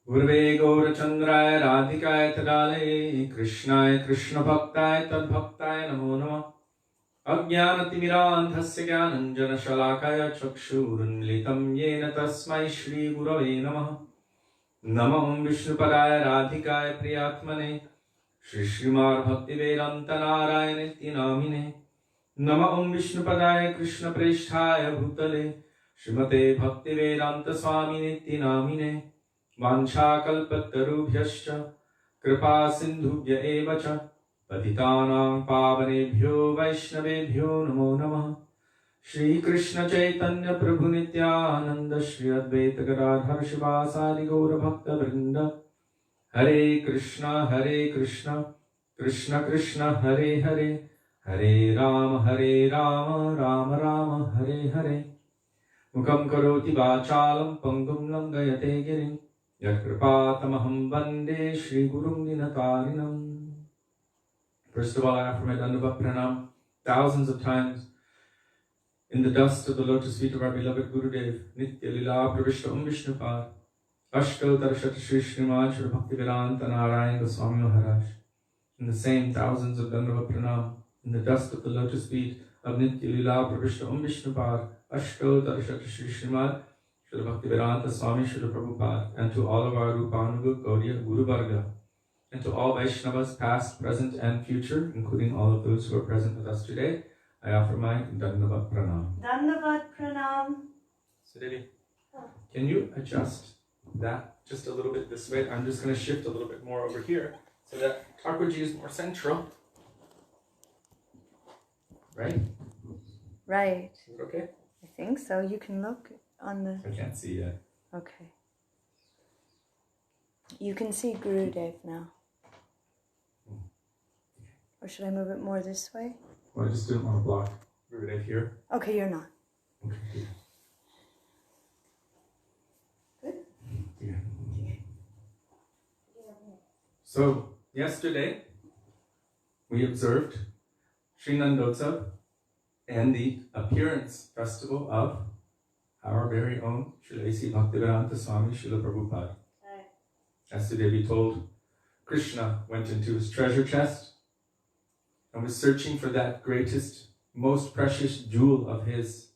Gurve Gaurachandraya Radhikaya Tadale Krishnaya Krishna Bhaktaaya Tadbhaktaya Namo Namah Ajnanatimirandhasya Jnananjana Shalakaya Chakshurunlitam Yena Tasmai Shri Gurave Namah Namam Vishnupadaya Radhikaya Priyatmane Shri Srimad Bhaktivedanta Narayana Namine Namam Vishnupadaya Krishna Presthaya Bhutale Srimate Bhaktivedanta Swami Niti Namine Vanchakalpatarubhyascha Kripa Sindhubhya Evacha Patitanam Pavanebhyo Vaishnavebhyo Namo Namah Shri Krishna Chaitanya Prabhu Nityananda Shri Advaita Gadadhar Shivasadi Gaura Bhakta Vrinda Hare Krishna Krishna Krishna Hare Hare Hare Rama Rama Rama Hare Hare Mukam Karoti Vachalam Pangum Langayate Girim Yatkripatamaham Vande Shri Gurum Dinatarinam. First of all, I offer my Dandavat Pranam thousands of times in the dust of the lotus feet of our beloved Gurudev, Nitya Lila Pravishta Vishnupad, Astottara Shri Srimad Shri Bhaktivedanta Narayan Goswami Maharaja. In the same thousands of Dandavat Pranam in the dust of the lotus feet of Nitya Lila Pravishta Vishnupad, Astottara Shri Srimad Shri Bhaktivedanta Swami Shri Prabhupada, and to all of our Rupanuga Gaudiya Guru Varga, and to all Vaishnavas past, present and future, including all of those who are present with us today, I offer my Dandavat Pranam. Dandavat Pranam. Sudevi, can you adjust that just a little bit this way? I'm just going to shift a little bit more over here so that Thakurji is more central. Right? Right. Is it okay? I think so. You can look on the... I can't see yet. Okay. You can see Gurudev now. Or should I move it more this way? Well, I just didn't want to block Gurudev here. Okay, you're not. Okay, good. Good? Yeah. So, yesterday, we observed Sri Nandotsav and the appearance festival of our very own Srila A.C. Bhaktivedanta Swami Srila Prabhupada. As Sudevi told, Krishna went into his treasure chest and was searching for that greatest, most precious jewel of his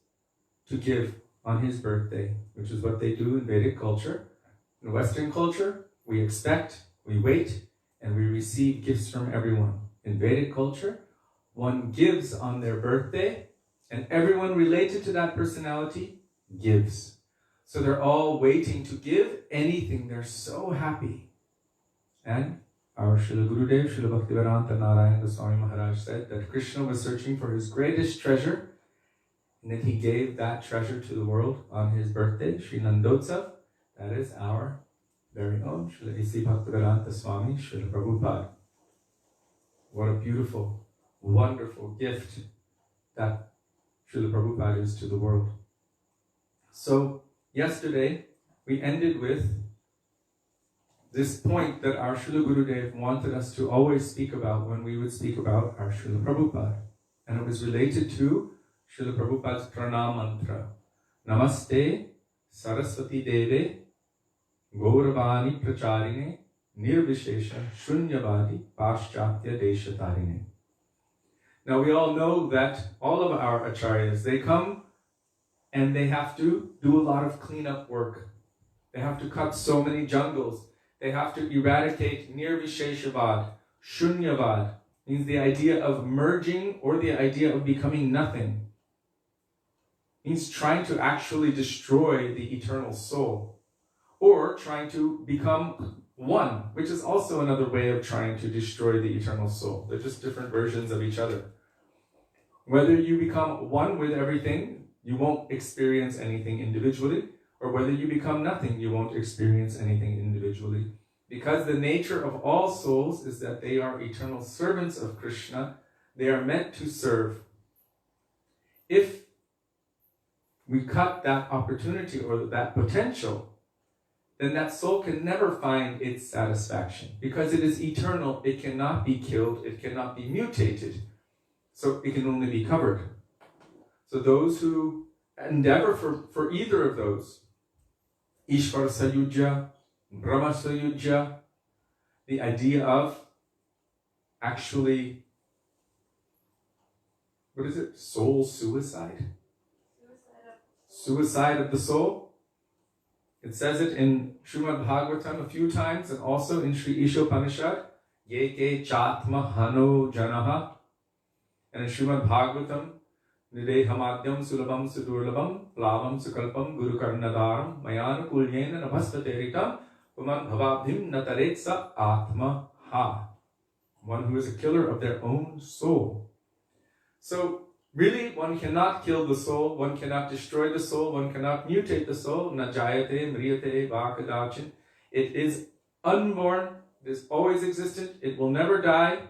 to give on his birthday, which is what they do in Vedic culture. In Western culture, we expect, we wait, and we receive gifts from everyone. In Vedic culture, one gives on their birthday, and everyone related to that personality gives. So they're all waiting to give anything. They're so happy. And our Srila Gurudev, Srila Bhaktivedanta Narayan Goswami Maharaj said that Krishna was searching for his greatest treasure, and then he gave that treasure to the world on his birthday, Sri Nandotsav. That is our very own Srila A.C. Bhaktivedanta Swami, Srila Prabhupada. What a beautiful, wonderful gift that Srila Prabhupada is to the world. So, yesterday, we ended with this point that our Srila Gurudev wanted us to always speak about when we would speak about our Srila Prabhupada. And it was related to Srila Prabhupada's pranam mantra. Namaste Saraswati Deve Gauravani Pracharine Nirvishesha Shunyavadi Paschatya Deshatarine. Now we all know that all of our acharyas, they come and they have to do a lot of cleanup work. They have to cut so many jungles. They have to eradicate nirvisheshavad, shunyavad, means the idea of merging or the idea of becoming nothing. Means trying to actually destroy the eternal soul. Or trying to become one, which is also another way of trying to destroy the eternal soul. They're just different versions of each other. Whether you become one with everything, you won't experience anything individually, or whether you become nothing, you won't experience anything individually. Because the nature of all souls is that they are eternal servants of Krishna, they are meant to serve. If we cut that opportunity or that potential, then that soul can never find its satisfaction. Because it is eternal, it cannot be killed, it cannot be mutated. So it can only be covered. So those who endeavor for either of those, Ishvara Sayujya, Brahmasayujya, the idea of actually, what is it? Soul suicide? Suicide of the soul. It says it in Srimad Bhagavatam a few times and also in Sri Ishopanishad. Yeke chatma hano janaha. And in Srimad Bhagavatam, Nidehamadyam sulabam sudurlabam plavam sukalpam guru karnadaram mayana kulyena nabhastateritam puman bhavabhim nataretsa atma ha. One who is a killer of their own soul. So, really, one cannot kill the soul, one cannot destroy the soul, one cannot mutate the soul. Na jayate mriyate vakadachin. It is unborn, it is always existent, it will never die.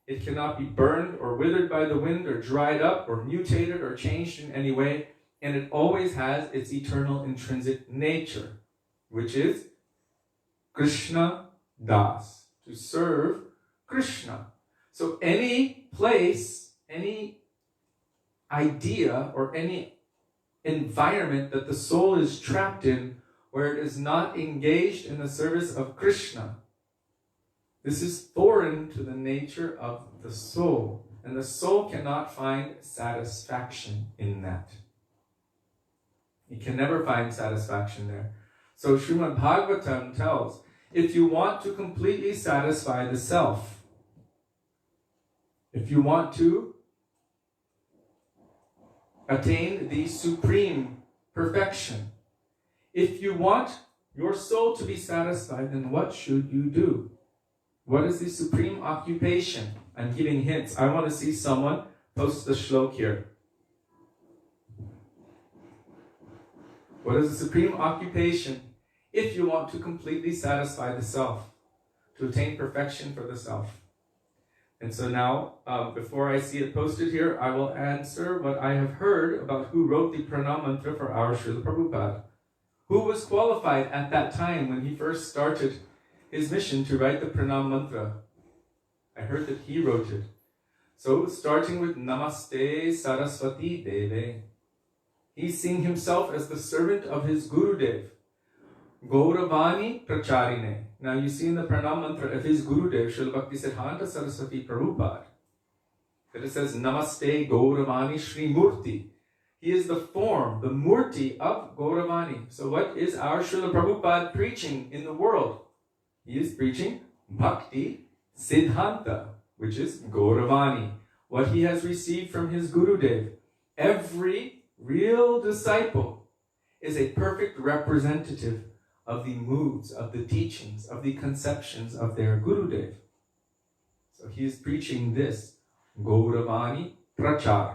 It cannot be burned or withered by the wind or dried up or mutated or changed in any way. And it always has its eternal intrinsic nature, which is Krishna Das, to serve Krishna. So any place, any idea or any environment that the soul is trapped in where it is not engaged in the service of Krishna, this is foreign to the nature of the soul, and the soul cannot find satisfaction in that. It can never find satisfaction there. So Srimad Bhagavatam tells, if you want to completely satisfy the self, if you want to attain the supreme perfection, if you want your soul to be satisfied, then what should you do? What is the supreme occupation? I'm giving hints. I want to see someone post the shlok here. What is the supreme occupation if you want to completely satisfy the self, to attain perfection for the self? And so now, before I see it posted here, I will answer what I have heard about who wrote the pranam mantra for our Srila Prabhupada. Who was qualified at that time when he first started his mission to write the pranam mantra? I heard that he wrote it. So, starting with Namaste Saraswati Deve, he's seeing himself as the servant of his Gurudev. Gauravani Pracharine. Now you see in the pranam mantra of his Gurudev, Srila Bhaktisiddhanta Saraswati Prabhupada, that it says Namaste Gauravani Shri Murti. He is the form, the Murti of Gauravani. So what is our Srila Prabhupada preaching in the world? He is preaching Bhakti Siddhanta, which is Gauravani, what he has received from his Gurudev. Every real disciple is a perfect representative of the moods, of the teachings, of the conceptions of their Gurudev. So he is preaching this, Gauravani Prachar.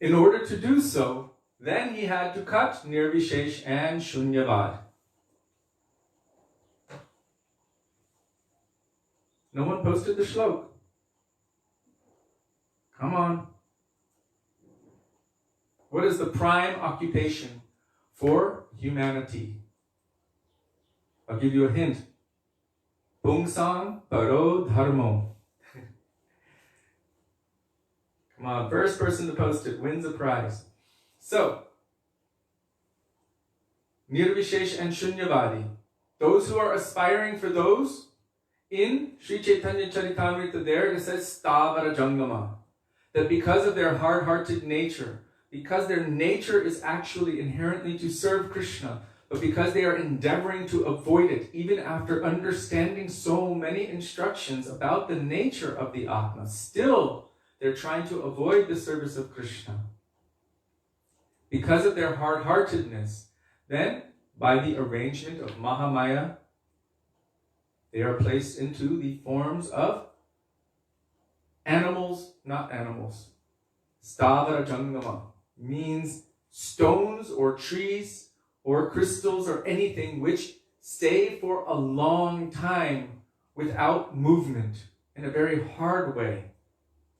In order to do so, then he had to cut Nirvishesh and Shunyavad. No one posted the shlok. Come on. What is the prime occupation for humanity? I'll give you a hint. Pungsang paro dharmo. Come on, first person to post it wins a prize. So, Nirvishesh and Shunyavadi, those who are aspiring for those, in Sri Chaitanya Charitamrita there it says Stavara Jangama, that because of their hard-hearted nature, because their nature is actually inherently to serve Krishna, but because they are endeavoring to avoid it, even after understanding so many instructions about the nature of the Atma, still they're trying to avoid the service of Krishna. Because of their hard-heartedness, then by the arrangement of Mahamaya, they are placed into the forms of animals, not animals. Stavara Jangama means stones or trees or crystals or anything which stay for a long time without movement in a very hard way.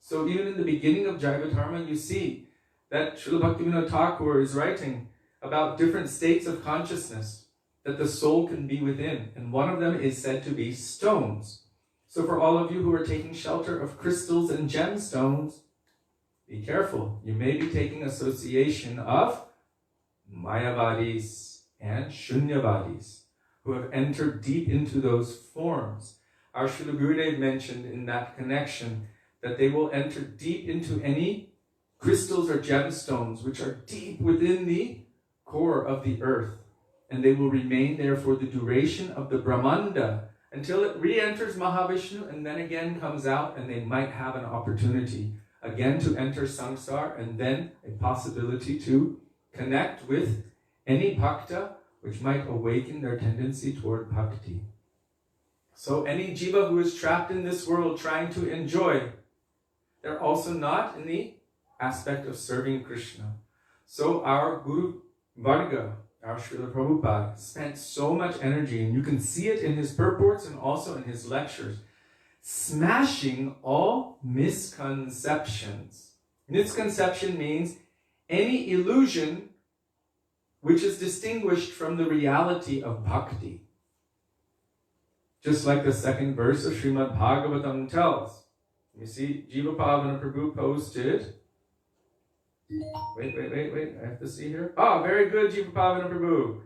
So even in the beginning of Jaiva you see that Srila Bhaktivedanta Thakur is writing about different states of consciousness that the soul can be within, and one of them is said to be stones. So for all of you who are taking shelter of crystals and gemstones, be careful. You may be taking association of Mayavadis, and Shunyavadis, who have entered deep into those forms. Our Srila Gurudev mentioned in that connection that they will enter deep into any crystals or gemstones which are deep within the core of the earth, and they will remain there for the duration of the Brahmanda until it re-enters Mahavishnu and then again comes out, and they might have an opportunity again to enter samsara, and then a possibility to connect with any bhakta which might awaken their tendency toward bhakti. So any jiva who is trapped in this world trying to enjoy, they're also not in the aspect of serving Krishna. So our Guru Varga, our Srila Prabhupada, spent so much energy, and you can see it in his purports and also in his lectures, smashing all misconceptions. Misconception means any illusion which is distinguished from the reality of bhakti. Just like the second verse of Srimad Bhagavatam tells. You see, Jiva Pavana Prabhu posted. Wait, I have to see here. Oh, very good, Jiva Pavana Prabhu.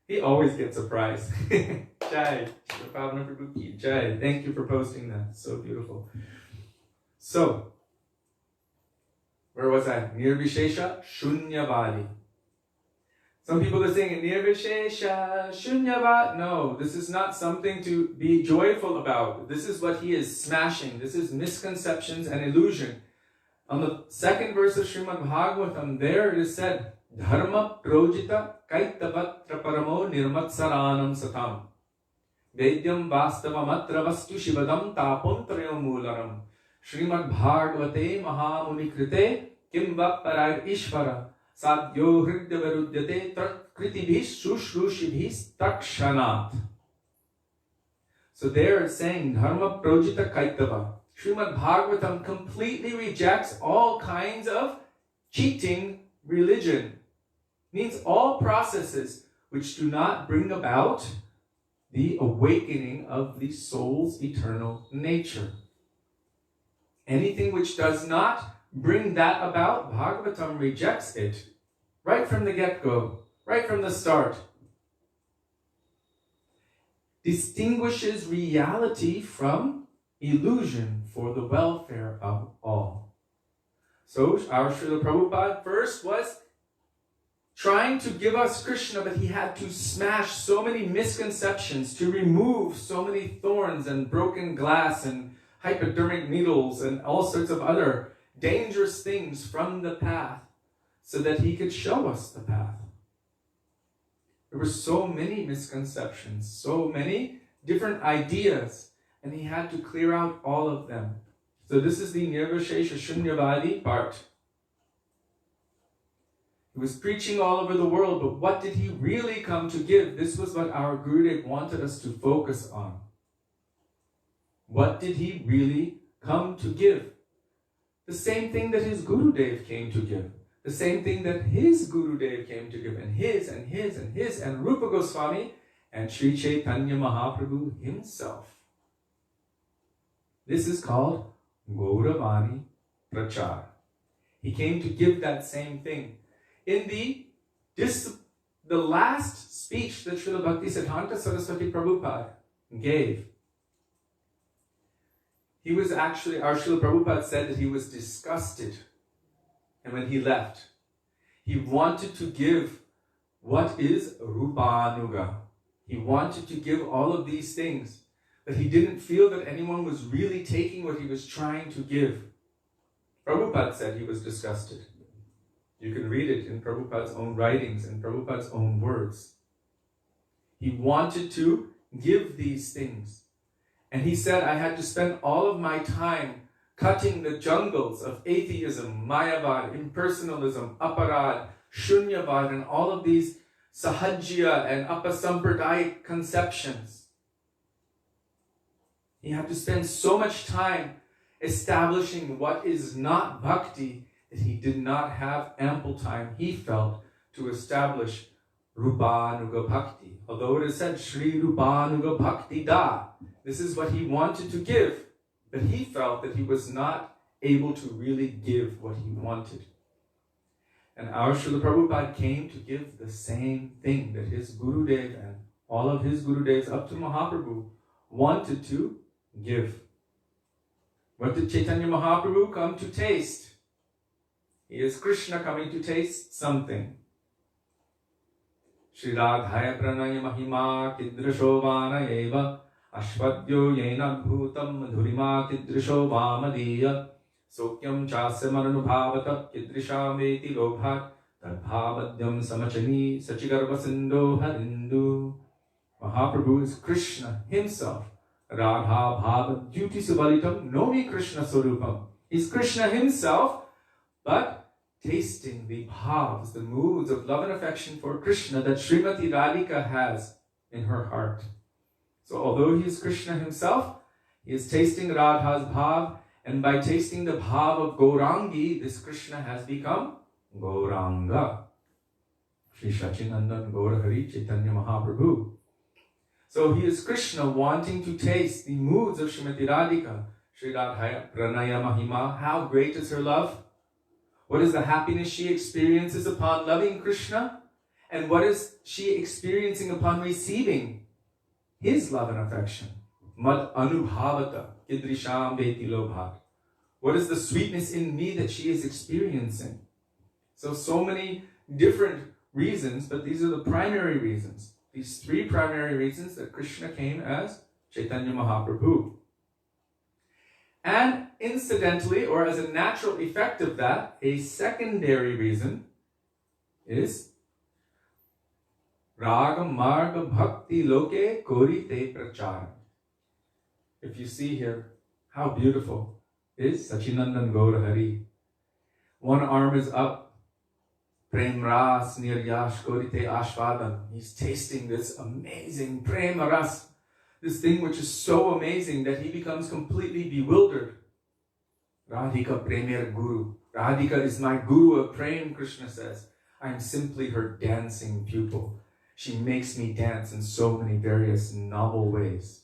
He always gets a prize. Jai, Jiva Pavana Prabhu ki Jai. Thank you for posting that. So beautiful. So, where was I? Nirvishesha Shunyavadi. Some people are saying Nirvishesha Shunyavadi. No, this is not something to be joyful about. This is what he is smashing. This is misconceptions and illusion. On the second verse of Srimad Bhagavatam, there it is said, Dharma projita kaitavatra paramo nirmatsaranam satam. Vedyam vastavamatra vastu shivadam tapontrayo mularam. Srimad Bhagavate Mahamuni krite kimva parag ishvara. Sadyo hridya varudyate kritibhis shushrushibhis takshanat. So there it's saying Dharma projita kaitava. Srimad Bhagavatam completely rejects all kinds of cheating religion. Means all processes which do not bring about the awakening of the soul's eternal nature. Anything which does not bring that about, Bhagavatam rejects it. Right from the get-go, right from the start. Distinguishes reality from illusion for the welfare of all. So our Srila Prabhupada first was trying to give us Krishna, but he had to smash so many misconceptions, to remove so many thorns and broken glass and hypodermic needles and all sorts of other dangerous things from the path, so that he could show us the path. There were so many misconceptions, so many different ideas, and he had to clear out all of them. So this is the Nirvishesha Shunyavadi part. He was preaching all over the world, but what did he really come to give? This was what our Gurudev wanted us to focus on. What did he really come to give? The same thing that his Gurudev came to give. The same thing that his Gurudev came to give, and his, and his, and his, and Rupa Goswami, and Sri Chaitanya Mahaprabhu himself. This is called Gauravani Prachar. He came to give that same thing. In the last speech that Srila Bhaktisiddhanta Saraswati Prabhupada gave, he was actually, our Srila Prabhupada said that he was disgusted. And when he left, he wanted to give what is Rupanuga. He wanted to give all of these things, but he didn't feel that anyone was really taking what he was trying to give. Prabhupada said he was disgusted. You can read it in Prabhupada's own writings and Prabhupada's own words. He wanted to give these things. And he said, I had to spend all of my time cutting the jungles of atheism, mayavad, impersonalism, aparad, shunyavad, and all of these sahajya and apasampradayik conceptions. He had to spend so much time establishing what is not bhakti that he did not have ample time, he felt, to establish Rupanuga Bhakti. Although it is said, Shri Rupanuga Bhakti Da. This is what he wanted to give, but he felt that he was not able to really give what he wanted. And our Srila Prabhupada came to give the same thing that his Gurudev and all of his Gurudevs up to Mahaprabhu wanted to give. What did Chaitanya Mahaprabhu come to taste? He is Krishna coming to taste something. Shri Radhaya Pranaya Mahima Kidrashovana Eva Ashvadyo Yena Bhutam Madhurima Kidrisho Vamadiya Sokyam Chasya Maranubhavata Kidrishameti Lobhat Tadbhavadyam Samachani Sachigarva Sindho Harindu. Mahaprabhu is Krishna himself. Radha Bhava Duty Subalitam Nomi Krishna Swarupam. He's Krishna himself, but tasting the bhavs, the moods of love and affection for Krishna that Srimati Radhika has in her heart. So although he is Krishna himself, he is tasting Radha's bhav, and by tasting the bhav of Gaurangi, this Krishna has become Gauranga. Shri Sachinandan Gaurahari Chaitanya Mahaprabhu. So he is Krishna wanting to taste the moods of Srimati Radhika. Shri Radhaya Pranaya Mahima. How great is her love? What is the happiness she experiences upon loving Krishna? And what is she experiencing upon receiving his love and affection? Mad anubhavata kidrisham beti lobhat. What is the sweetness in me that she is experiencing? So many different reasons, but these are the primary reasons. These three primary reasons that Krishna came as Chaitanya Mahaprabhu. And incidentally, or as a natural effect of that, a secondary reason is Raga Marga Bhakti Loke Kori Te Prachara. If you see here, how beautiful is Sachinandan Gaurahari. One arm is up. Prem Ras Niryash Korite Ashvadan. He's tasting this amazing Prem Ras, this thing which is so amazing that he becomes completely bewildered. Radhika Premier Guru. Radhika is my Guru of Prem, Krishna says. I am simply her dancing pupil. She makes me dance in so many various novel ways.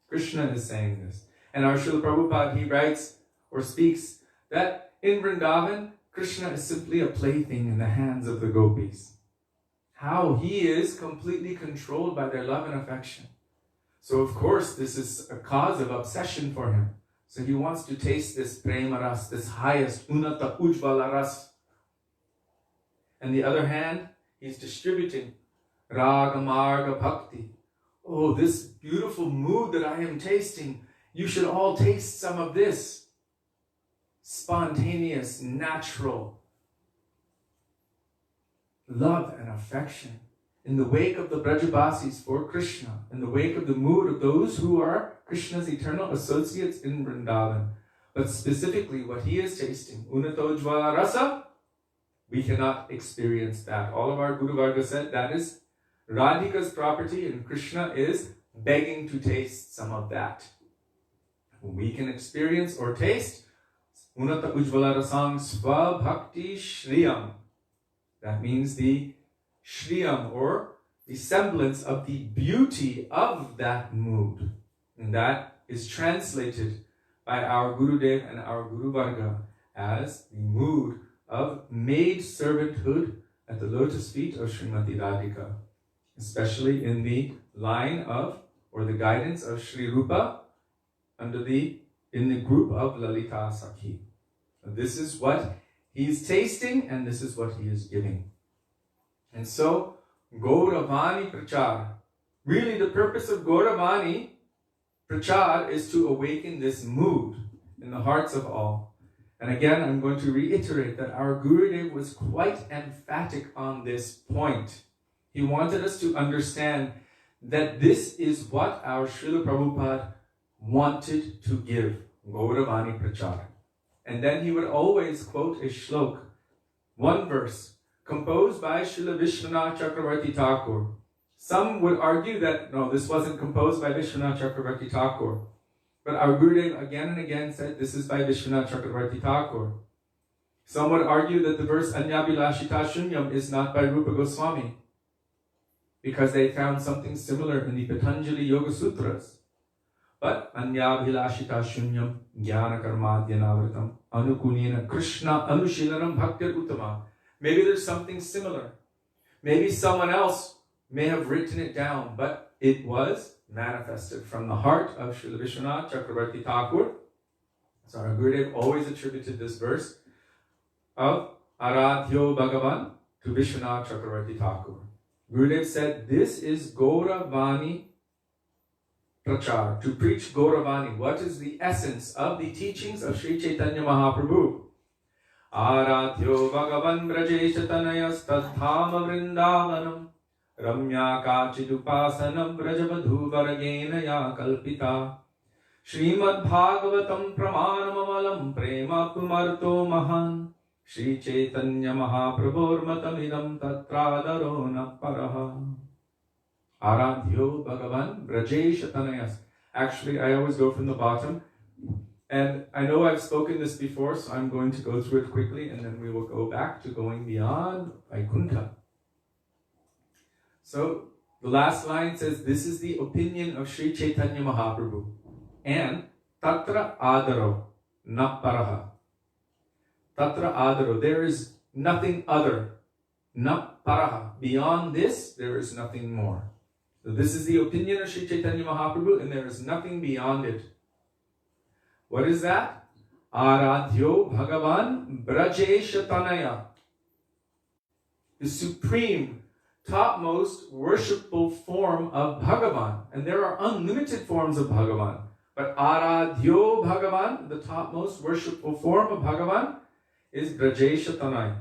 Krishna is saying this. And our Srila Prabhupada, he writes or speaks that in Vrindavan, Krishna is simply a plaything in the hands of the gopis. How he is completely controlled by their love and affection. So of course this is a cause of obsession for him. So he wants to taste this prema ras, this highest unata ujvala ras. On the other hand, he's distributing raga marga bhakti. Oh, this beautiful mood that I am tasting, you should all taste some of this. Spontaneous, natural love and affection in the wake of the Brajabasis for Krishna, in the wake of the mood of those who are Krishna's eternal associates in Vrindavan. But specifically what he is tasting, Unato Jvala Rasa, we cannot experience that. All of our Guru Varga said that is Radhika's property, and Krishna is begging to taste some of that. We can experience or taste Unata Ujvala Rasang Sva Bhakti Shriyam. That means the Shriyam, or the semblance of the beauty of that mood. And that is translated by our Gurudev and our Guru Varga as the mood of maid servanthood at the lotus feet of Srimati Radhika. Especially in the line of, or the guidance of Sri Rupa in the group of Lalita Sakhi. This is what he is tasting, and this is what he is giving. And so, Gauravani Prachar. Really the purpose of Gauravani Prachar is to awaken this mood in the hearts of all. And again, I'm going to reiterate that our Gurudev was quite emphatic on this point. He wanted us to understand that this is what our Srila Prabhupada wanted to give, Gauravani Prachar. And then he would always quote a shlok, one verse, composed by Srila Vishwanath Chakravarti Thakur. Some would argue that, no, this wasn't composed by Vishwanath Chakravarti Thakur. But our Gurudev again and again said, this is by Vishwanath Chakravarti Thakur. Some would argue that the verse Anyabhilashita Shunyam is not by Rupa Goswami, because they found something similar in the Patanjali Yoga Sutras. But Anyabhilashita Shunyam Jnana Karmadhyanavritam Anukulina Krishna Anushilanam Bhaktir Uttama Maybe there's something similar. Maybe someone else may have written it down, but it was manifested from the heart of Srila Vishwanath Chakravarti Thakur. So our Gurudev always attributed this verse of Aradhyo Bhagavan to Vishwanath Chakravarti Thakur. Gurudev said, this is Gauravani Prachar, to preach Gauravani. What is the essence of the teachings of Sri Chaitanya Mahaprabhu? Aradhyo Bhagavan Brajesha Tanayas Tadhama Vrindavanam Ramya Kachidupasanam Brajavadhu Varagena Ya Kalpita Srimad Bhagavatam Pramanamamalam Prema Kumarto Mahan Shri Chaitanya Mahaprabhur Matamidam Tatradaro Naparaha. Aradhyo Bhagavan Brajesha Tanayas. Actually, I always go from the bottom. And I know I've spoken this before, so I'm going to go through it quickly, and then we will go back to going beyond Vaikuntha. So, the last line says, this is the opinion of Sri Chaitanya Mahaprabhu. And Tatra Adaro, Napparaha. Tatra Adaro, there is nothing other. Napparaha. Beyond this, there is nothing more. So this is the opinion of Sri Chaitanya Mahaprabhu, and there is nothing beyond it. What is that? Aradhyo Bhagavan Brajesha Tanaya. The supreme, topmost worshipful form of Bhagavan. And there are unlimited forms of Bhagavan. But Aradhyo Bhagavan, the topmost worshipful form of Bhagavan, is Brajesha Tanaya.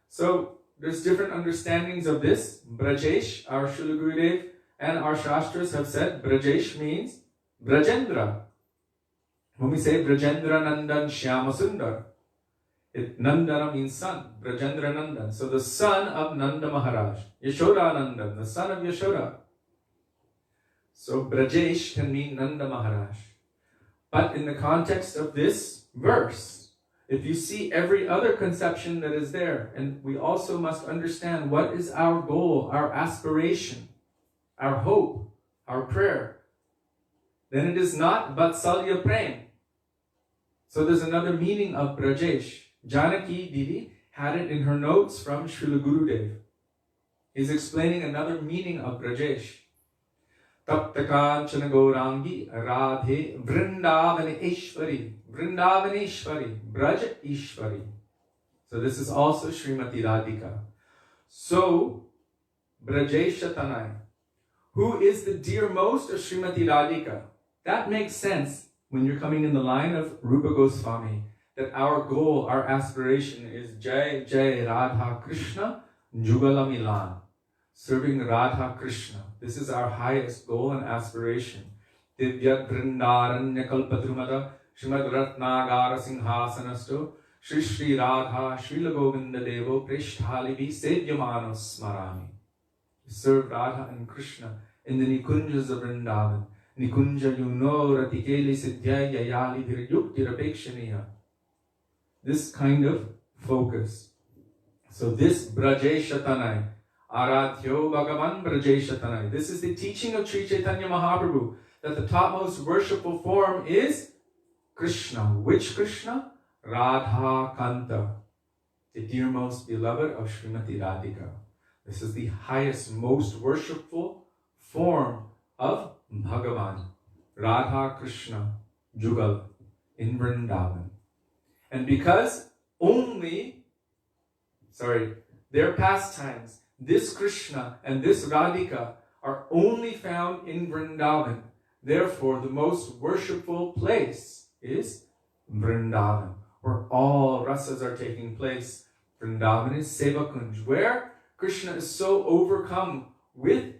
So, there's different understandings of this. Brajesh, our Srila Gurudev and our Shastras have said, Brajesh means Brajendra. When we say Brajendra Nandan Shyama Sundar, Nandana means son, Brajendra Nandan. So the son of Nanda Maharaj, Yashoda Nandan, the son of Yashoda. So Brajesh can mean Nanda Maharaj. But in the context of this verse, if you see every other conception that is there, and we also must understand what is our goal, our aspiration, our hope, our prayer, then it is not Vatsalya Prem. So there's another meaning of Brajesh. Janaki Didi had it in her notes from Srila Gurudev. He's explaining another meaning of Brajesh. Taptakanchana Gaurangi Radhe Vrindavani Ishvari. Vrindavani Ishvari. Braj Ishvari. So this is also Srimati Radhika. So, Brajesha Tanai. Who is the dearmost of Srimati Radhika? That makes sense when you're coming in the line of Rupa Goswami, that our goal, our aspiration is Jai Jai Radha Krishna Jugala Milan, serving Radha Krishna. This is our highest goal and aspiration. Divyat Vrindaranya Kalpadrumada Srimad Ratnagara Singhasanasto Shri Shri Radha Srila Govinda Devo Prishtalivi Sevyamano Smarami. Serve Radha and Krishna in the Nikunjas of Vrindavan. Nikunja Yuno Ratikeli Siddhya Yayali Viryukti Rapekshaniya. This kind of focus. So this Brajesha Tanai, Aradhyo Bhagavan Brajesha Tanai. This is the teaching of Sri Chaitanya Mahaprabhu, that the topmost worshipful form is Krishna. Which Krishna? Radha Kanta, the dearmost beloved of Srimati Radhika. This is the highest, most worshipful form of Bhagavan, Radha Krishna Jugal in Vrindavan. And because their pastimes, this Krishna and this Radhika are only found in Vrindavan, therefore the most worshipful place is Vrindavan, where all rasas are taking place. Vrindavan is Sevakunj, where Krishna is so overcome with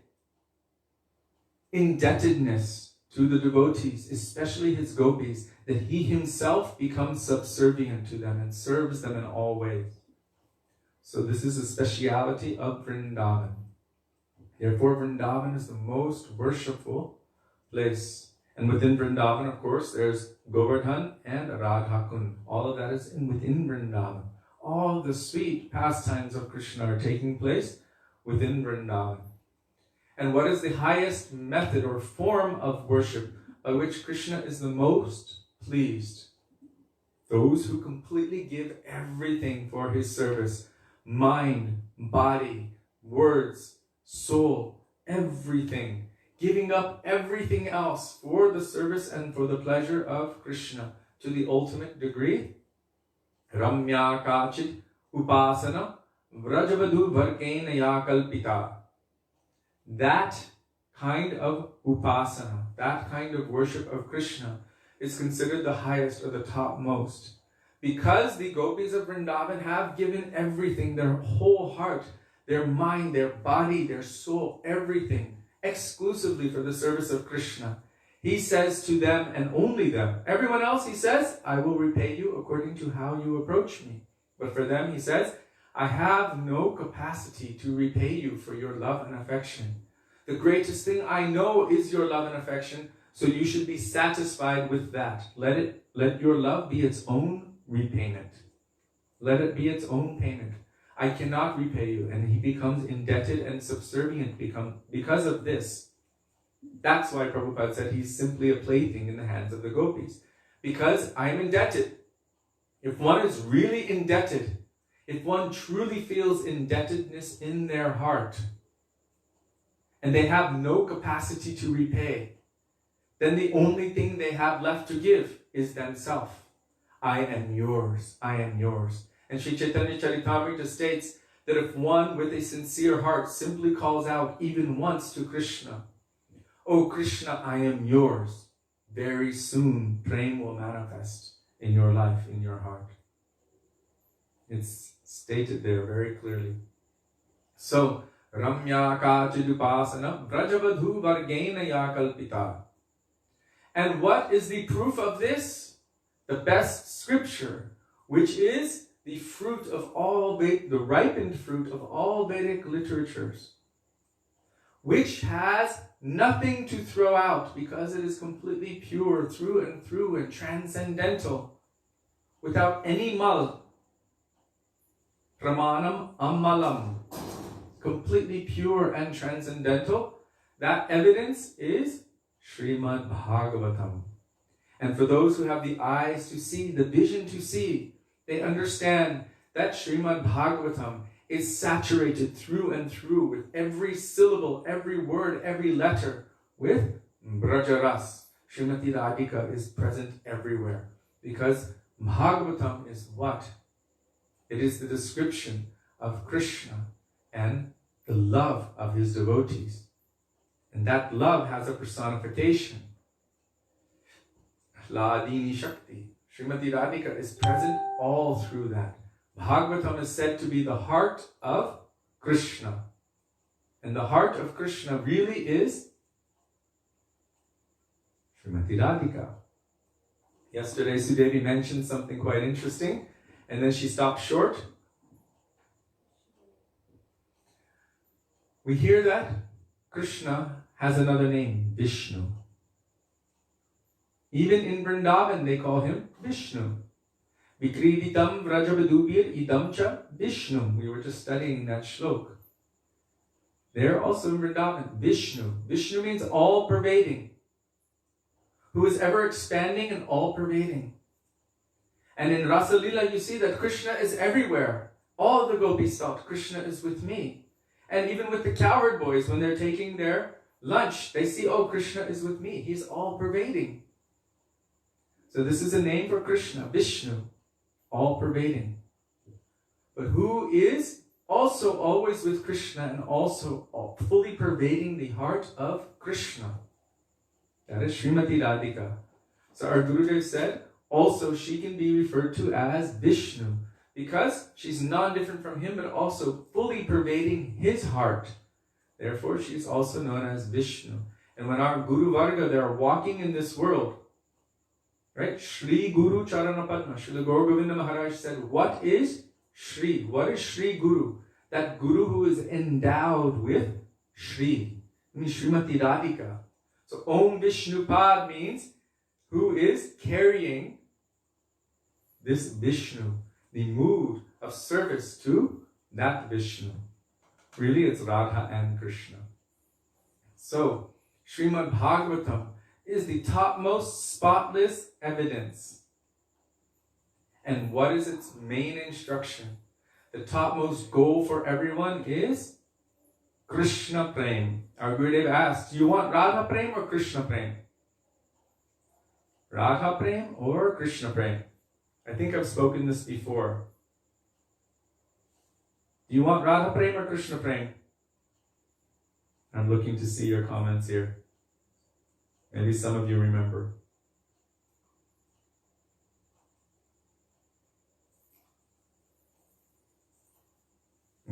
indebtedness to the devotees, especially his gopis, that he himself becomes subservient to them and serves them in all ways. So this is a speciality of Vrindavan. Therefore, Vrindavan is the most worshipful place. And within Vrindavan, of course, there's Govardhan and Radhakund. All of that is within Vrindavan. All the sweet pastimes of Krishna are taking place within Vrindavan. And what is the highest method or form of worship by which Krishna is the most pleased? those who completely give everything for his service, mind, body, words, soul, everything, giving up everything else for the service and for the pleasure of Krishna to the ultimate degree. Ramya kachit upasana vrajavadhu varkena yakalpita. That kind of upasana, that kind of worship of Krishna is considered the highest or the topmost. Because the gopis of Vrindavan have given everything, their whole heart, their mind, their body, their soul, everything, exclusively for the service of Krishna. He says to them and only them. Everyone else, he says, I will repay you according to how you approach me. But for them, he says, I have no capacity to repay you for your love and affection. The greatest thing I know is your love and affection, so you should be satisfied with that. Let your love be its own repayment. Let it be its own payment. I cannot repay you. And he becomes indebted and subservient because of this. That's why Prabhupada said he's simply a plaything in the hands of the gopis. Because I am indebted. If one is really indebted, if one truly feels indebtedness in their heart, and they have no capacity to repay, then the only thing they have left to give is themselves. I am yours, I am yours. And Sri Chaitanya Charitamrita states that if one with a sincere heart simply calls out even once to Krishna, Oh Krishna, I am yours, very soon prema will manifest in your life, in your heart. It's stated there very clearly. So, Ramya kachidupasana vrajavadhu vargena yakalpita. And what is the proof of this? The best scripture, which is the fruit of all, the ripened fruit of all Vedic literatures, which has nothing to throw out because it is completely pure through and transcendental, without any mal. Pramanam ammalam. Completely pure and transcendental. That evidence is Srimad Bhagavatam. And for those who have the eyes to see, the vision to see, they understand that Srimad Bhagavatam is saturated through and through with every syllable, every word, every letter with Brajaras. Srimati Radhika is present everywhere. Because Bhagavatam is what? It is the description of Krishna and the love of his devotees. And that love has a personification. Ladini Shakti. Srimati Radhika is present all through that. Bhagavatam is said to be the heart of Krishna. And the heart of Krishna really is Srimati Radhika. Yesterday, Sudevi mentioned something quite interesting, and then she stopped short. We hear that Krishna has another name, Vishnu. Even in Vrindavan, they call him Vishnu. Vikriditam vrajavadubir idamcha Vishnu. We were just studying that shlok. There also in Vrindavan, Vishnu. Vishnu means all-pervading. Who is ever expanding and all-pervading. And in Rasa Lila, you see that Krishna is everywhere. All the gopis thought Krishna is with me. And even with the cowherd boys, when they're taking their lunch, they see, oh, Krishna is with me. He's all-pervading. So this is a name for Krishna, Vishnu, all-pervading. But who is also always with Krishna and also fully pervading the heart of Krishna? That is Srimati Radhika. So our Gurudev said, also she can be referred to as Vishnu, because she's non-different from him, but also fully pervading his heart. Therefore, she's also known as Vishnu. And when our Guru Varga, they are walking in this world, right? Shri Guru Charana Padma. Srila Govinda Maharaj said, what is Shri? What is Shri Guru? That Guru who is endowed with Shri. It means Srimati Radhika. So Om Vishnupad means who is carrying this Vishnu, the mood of service to that Vishnu. Really, it's Radha and Krishna. So, Srimad Bhagavatam is the topmost spotless evidence. And what is its main instruction? The topmost goal for everyone is Krishna Prem. Our Gurudev asked, do you want Radha Prem or Krishna Prem? Radha Prem or Krishna Prem? I think I've spoken this before. Do you want Radha Prem or Krishna Prem? I'm looking to see your comments here. Maybe some of you remember.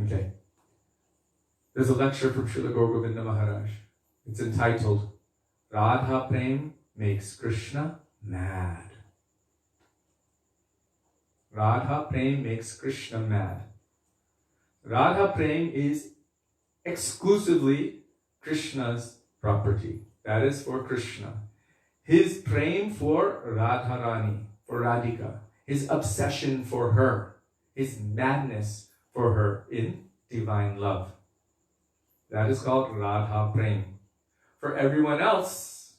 Okay. There's a lecture from Srila Govinda Maharaj. It's entitled, Radha Prem Makes Krishna Mad. Radha Prem makes Krishna mad. Radha Prem is exclusively Krishna's property. That is for Krishna. His prem for Radharani, for Radhika. His obsession for her. His madness for her in divine love. That is called Radha Prem. For everyone else,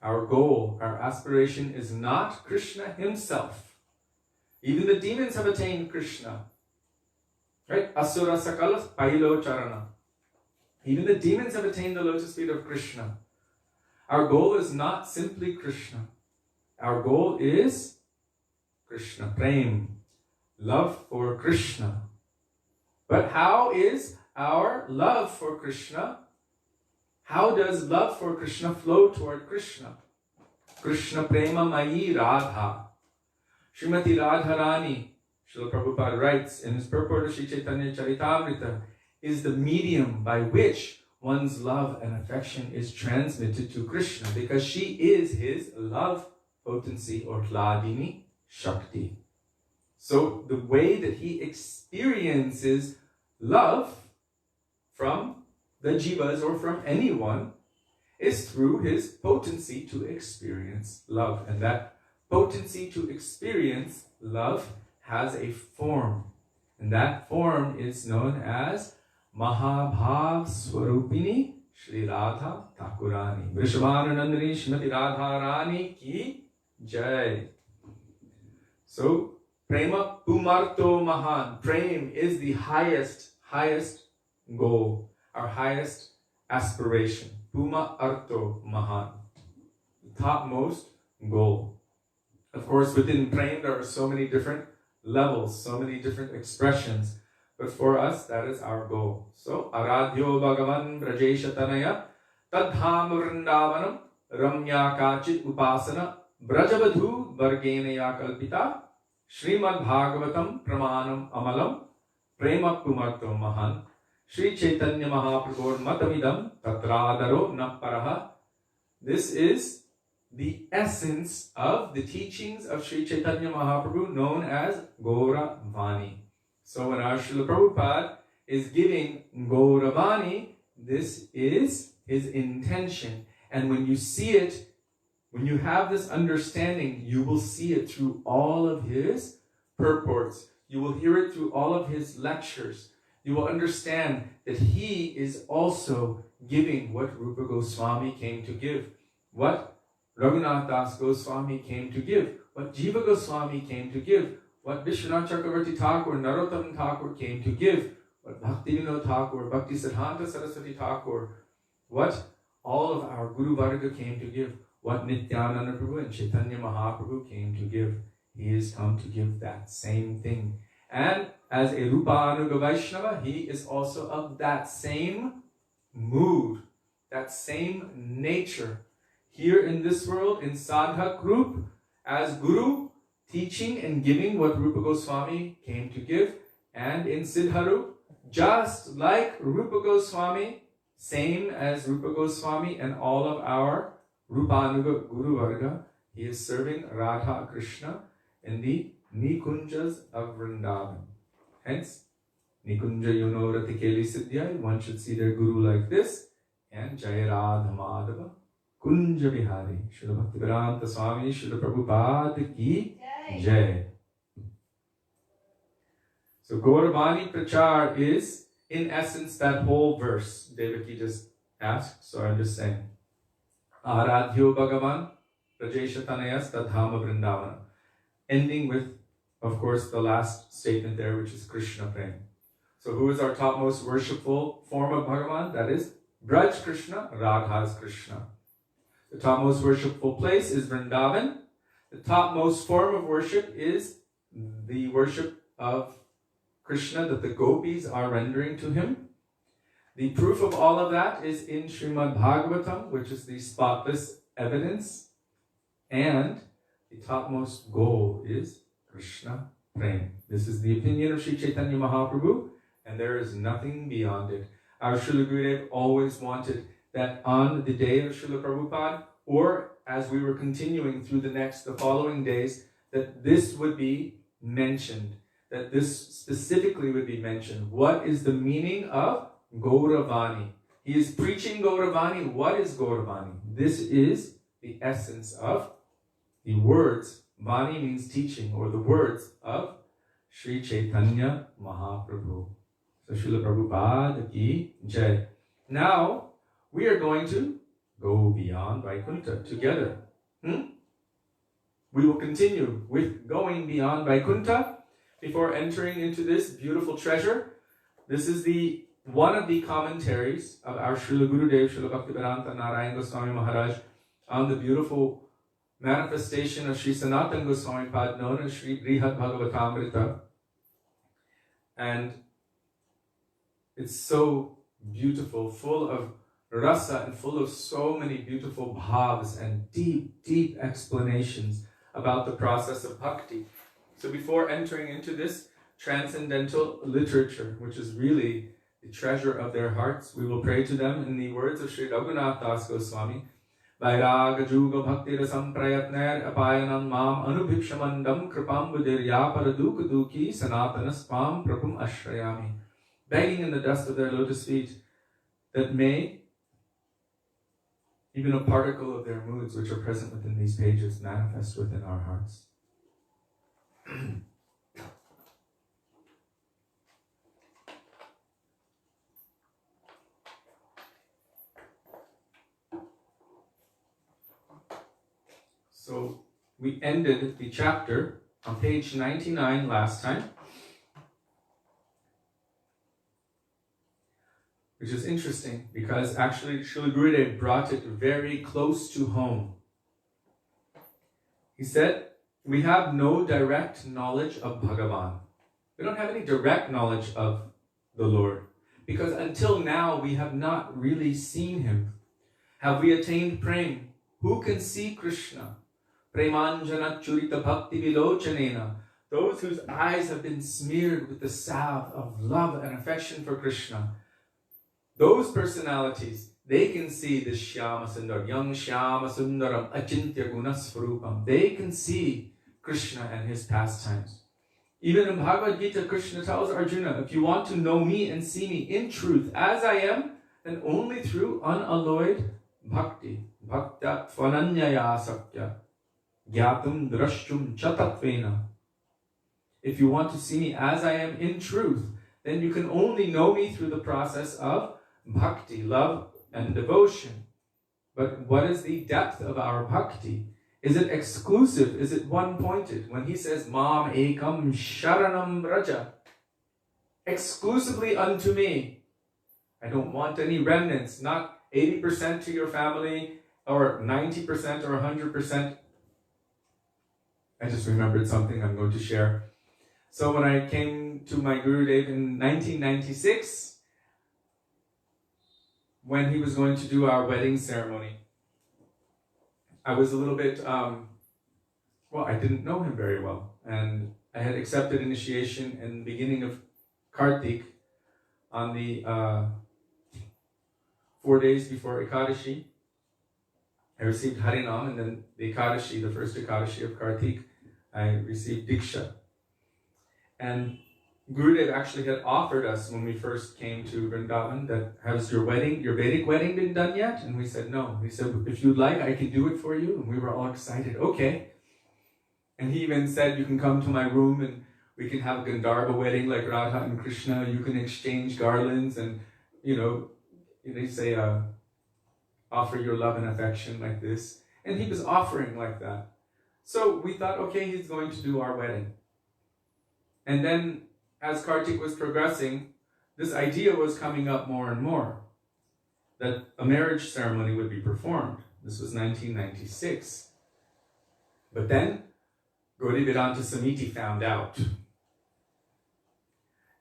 our goal, our aspiration is not Krishna himself. Even the demons have attained Krishna. Right? Asura Sakala Pailo Charana. Even the demons have attained the lotus feet of Krishna. Our goal is not simply Krishna. Our goal is Krishna Prem. Love for Krishna. But how is our love for Krishna? How does love for Krishna flow toward Krishna? Krishna Prema Mayi Radha. Srimati Radharani, Srila Prabhupada writes in his purport of Sri Chaitanya Charitamrita, is the medium by which one's love and affection is transmitted to Krishna, because she is his love potency or Hladini Shakti. So the way that he experiences love from the jivas or from anyone is through his potency to experience love. And that potency to experience love has a form. And that form is known as Mahabhav Swarupini Shri Radha Thakurani. Vrishabhananandani Shrimati Radharani Ki Jai. So, Prema Pumarto Mahan. Prem is the highest goal, our highest aspiration. Puma Arto Mahan. The topmost goal. Of course, within Prem there are so many different levels, so many different expressions. But for us, that is our goal. So, Aradhyo Bhagavan Brajeshatanaya Tadham Vrindavanam Ramya Kachit Upasana Brajavadhu Vargenaya Kalpita Srimad Bhagavatam Pramanam Amalam Prema Pumarto Mahan Sri Chaitanya Mahaprabhu Matamidam Tatradaro Naparaha. This is the essence of the teachings of Sri Chaitanya Mahaprabhu, known as Gaura Vani. So when our Srila Prabhupada is giving Gaura Vani, this is his intention. And when you see it, when you have this understanding, you will see it through all of his purports. You will hear it through all of his lectures. You will understand that he is also giving what Rupa Goswami came to give, what Raghunath Das Goswami came to give, what Jiva Goswami came to give, what Vishwanath Chakravarti Thakur, Narottam Thakur came to give, what Bhaktivedanta Thakur, Bhakti Siddhanta Saraswati Thakur, what all of our Guru Varga came to give, what Nityananda Prabhu and Chaitanya Mahaprabhu came to give. He has come to give that same thing. And as a Rupa Anuga Vaisnava, he is also of that same mood, that same nature. Here in this world, in Sadhak group, as Guru, teaching and giving what Rupa Goswami came to give, and in Siddharup, just like Rupa Goswami, same as Rupa Goswami and all of our Rupanuga Guru Varga, he is serving Radha Krishna in the Nikunjas of Vrindavan. Hence, Nikunja Yuno Ratikeli Siddhya, one should see their Guru like this, and Jaya Radha Madhava Kunja Vihari, Srila Bhaktivedanta Swami, Srila Prabhupada Ki Jai. So Gauravani Prachar is, in essence, that whole verse. Devaki just asked, so I'm just saying. Aradhyo Bhagavan Rajeshatanayas Tadhama Vrindavana. ending with, of course, the last statement there, which is Krishna Prem. So who is our topmost worshipful form of Bhagavan? That is Braj Krishna, Radha's Krishna. The topmost worshipful place is Vrindavan. The topmost form of worship is the worship of Krishna that the gopis are rendering to him. The proof of all of that is in Srimad Bhagavatam, which is the spotless evidence. And the topmost goal is Krishna Prem. This is the opinion of Sri Chaitanya Mahaprabhu, and there is nothing beyond it. Our Srila Gurudev always wanted that on the day of Srila Prabhupada, or as we were continuing through the following days, that this would be mentioned, that this specifically would be mentioned. What is the meaning of Gauravani? He is preaching Gauravani. What is Gauravani? This is the essence of the words. Vani means teaching, or the words of Sri Chaitanya Mahaprabhu. So Srila Prabhupada ki jai. Now, we are going to go beyond Vaikuntha together. We will continue with going beyond Vaikuntha before entering into this beautiful treasure. This is one of the commentaries of our Srila Gurudev, Srila Bhaktivedanta, Narayan Goswami Maharaj on the beautiful manifestation of Sri Sanatan Goswamipada known as Sri Brihad Bhagavatamrita. And it's so beautiful, full of rasa and full of so many beautiful bhavs and deep, deep explanations about the process of bhakti. So before entering into this transcendental literature, which is really the treasure of their hearts, we will pray to them in the words of Sri Raghunath Das Goswami. Vairaga juga bhakti rasam prayatner apayanam mam anubhikshamandam kripam budiryapara duki sanatanaspam prabhum ashrayami. Begging in the dust of their lotus feet that may even a particle of their moods which are present within these pages manifest within our hearts. So we ended the chapter on page 99 last time, which is interesting because actually Srila Gurudev brought it very close to home. He said, we have no direct knowledge of Bhagavan. We don't have any direct knowledge of the Lord because until now we have not really seen him. Have we attained prem? Who can see Krishna? Premanjana churita bhakti vilochanena. Those whose eyes have been smeared with the salve of love and affection for Krishna. Those personalities, they can see the Shyama Sundar, young Shyama Sundaram, Achintya Gunasvarupam. They can see Krishna and his pastimes. Even in Bhagavad Gita, Krishna tells Arjuna, if you want to know me and see me in truth as I am, then only through unalloyed bhakti, bhakta tvananyaya sakya, gyatum drashtum chatatvena. If you want to see me as I am in truth, then you can only know me through the process of bhakti, love and devotion. But what is the depth of our bhakti? Is it exclusive? Is it one-pointed? When he says, Mam ekam sharanam vraja, exclusively unto me. I don't want any remnants, not 80% to your family, or 90% or 100%. I just remembered something I'm going to share. So when I came to my Gurudev in 1996, when he was going to do our wedding ceremony, I was a little bit, I didn't know him very well. And I had accepted initiation in the beginning of Kartik on the 4 days before Ekadashi. I received Harinam, and then the Ekadashi, the first Ekadashi of Kartik, I received Diksha. And Gurudev actually had offered us when we first came to Vrindavan that, has your Vedic wedding been done yet? And we said no. He said, if you'd like, I can do it for you. And we were all excited. Okay. And he even said, you can come to my room and we can have a Gandharva wedding like Radha and Krishna. You can exchange garlands and, they say, offer your love and affection like this. And he was offering like that. So we thought, okay, he's going to do our wedding. And then as Kartik was progressing, this idea was coming up more and more, that a marriage ceremony would be performed. This was 1996. But then Bhaktivedanta Samiti found out.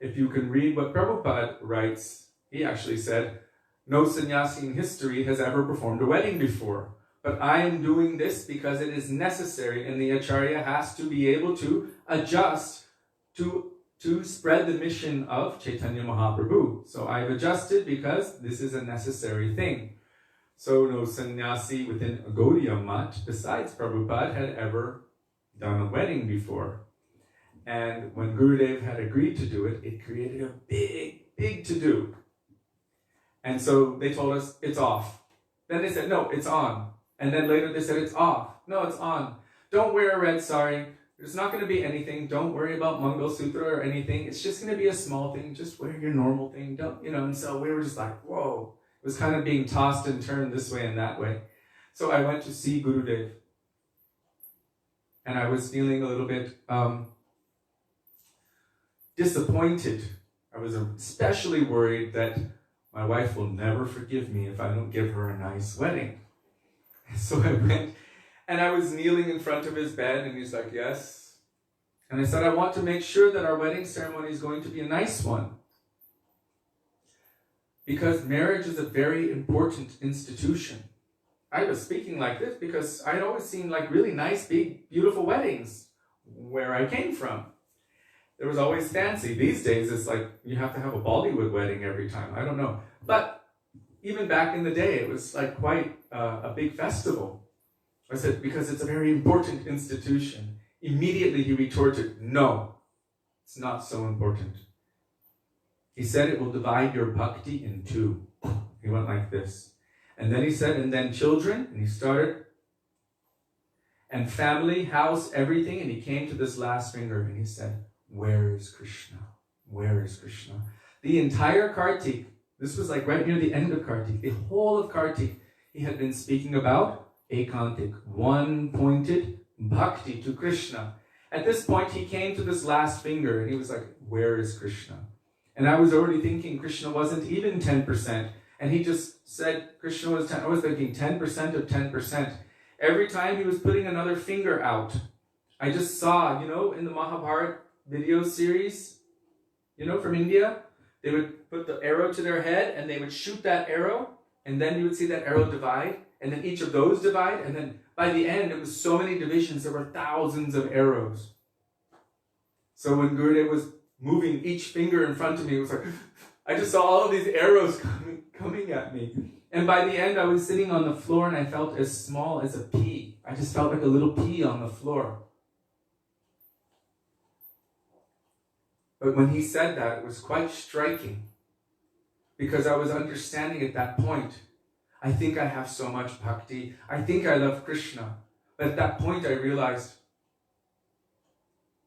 If you can read what Prabhupada writes, he actually said, no sannyasi in history has ever performed a wedding before. But I am doing this because it is necessary, and the Acharya has to be able to adjust to spread the mission of Chaitanya Mahaprabhu. So I've adjusted because this is a necessary thing. So no sannyasi within a Gaudiya Mat, besides Prabhupada, had ever done a wedding before. And when Gurudev had agreed to do it, it created a big to-do. And so they told us, it's off. Then they said, no, it's on. And then later they said, it's off. No, it's on. Don't wear a red sari. There's not going to be anything. Don't worry about Mangal Sutra or anything. It's just going to be a small thing. Just wear your normal thing. Don't, and so we were just like, whoa. It was kind of being tossed and turned this way and that way. So I went to see Gurudev. And I was feeling a little bit disappointed. I was especially worried that my wife will never forgive me if I don't give her a nice wedding. So I went, and I was kneeling in front of his bed, and he's like, yes. And I said, I want to make sure that our wedding ceremony is going to be a nice one. Because marriage is a very important institution. I was speaking like this because I'd always seen like really nice, big, beautiful weddings where I came from. There was always fancy. These days, it's like you have to have a Bollywood wedding every time. I don't know. But even back in the day, it was like quite a big festival. I said, because it's a very important institution. Immediately he retorted, no, it's not so important. He said it will divide your bhakti in two. He went like this. And then he said, and then children, and he started, and family, house, everything, and he came to this last finger, and he said, where is Krishna? Where is Krishna? The entire Kartik, this was like right near the end of Kartik, the whole of Kartik, he had been speaking about ekantik, one-pointed bhakti to Krishna. At this point, he came to this last finger, and he was like, where is Krishna? And I was already thinking Krishna wasn't even 10%. And he just said Krishna was 10. I was thinking 10% of 10%. Every time he was putting another finger out, I just saw, in the Mahabharata video series, from India, they would put the arrow to their head and they would shoot that arrow, and then you would see that arrow divide, and then each of those divide, and then by the end, it was so many divisions, there were thousands of arrows. So when Gurudev was moving each finger in front of me, it was like, I just saw all of these arrows coming at me. And by the end, I was sitting on the floor and I felt as small as a pea. I just felt like a little pea on the floor. But when he said that, it was quite striking. Because I was understanding at that point, I think I have so much bhakti. I think I love Krishna. But at that point, I realized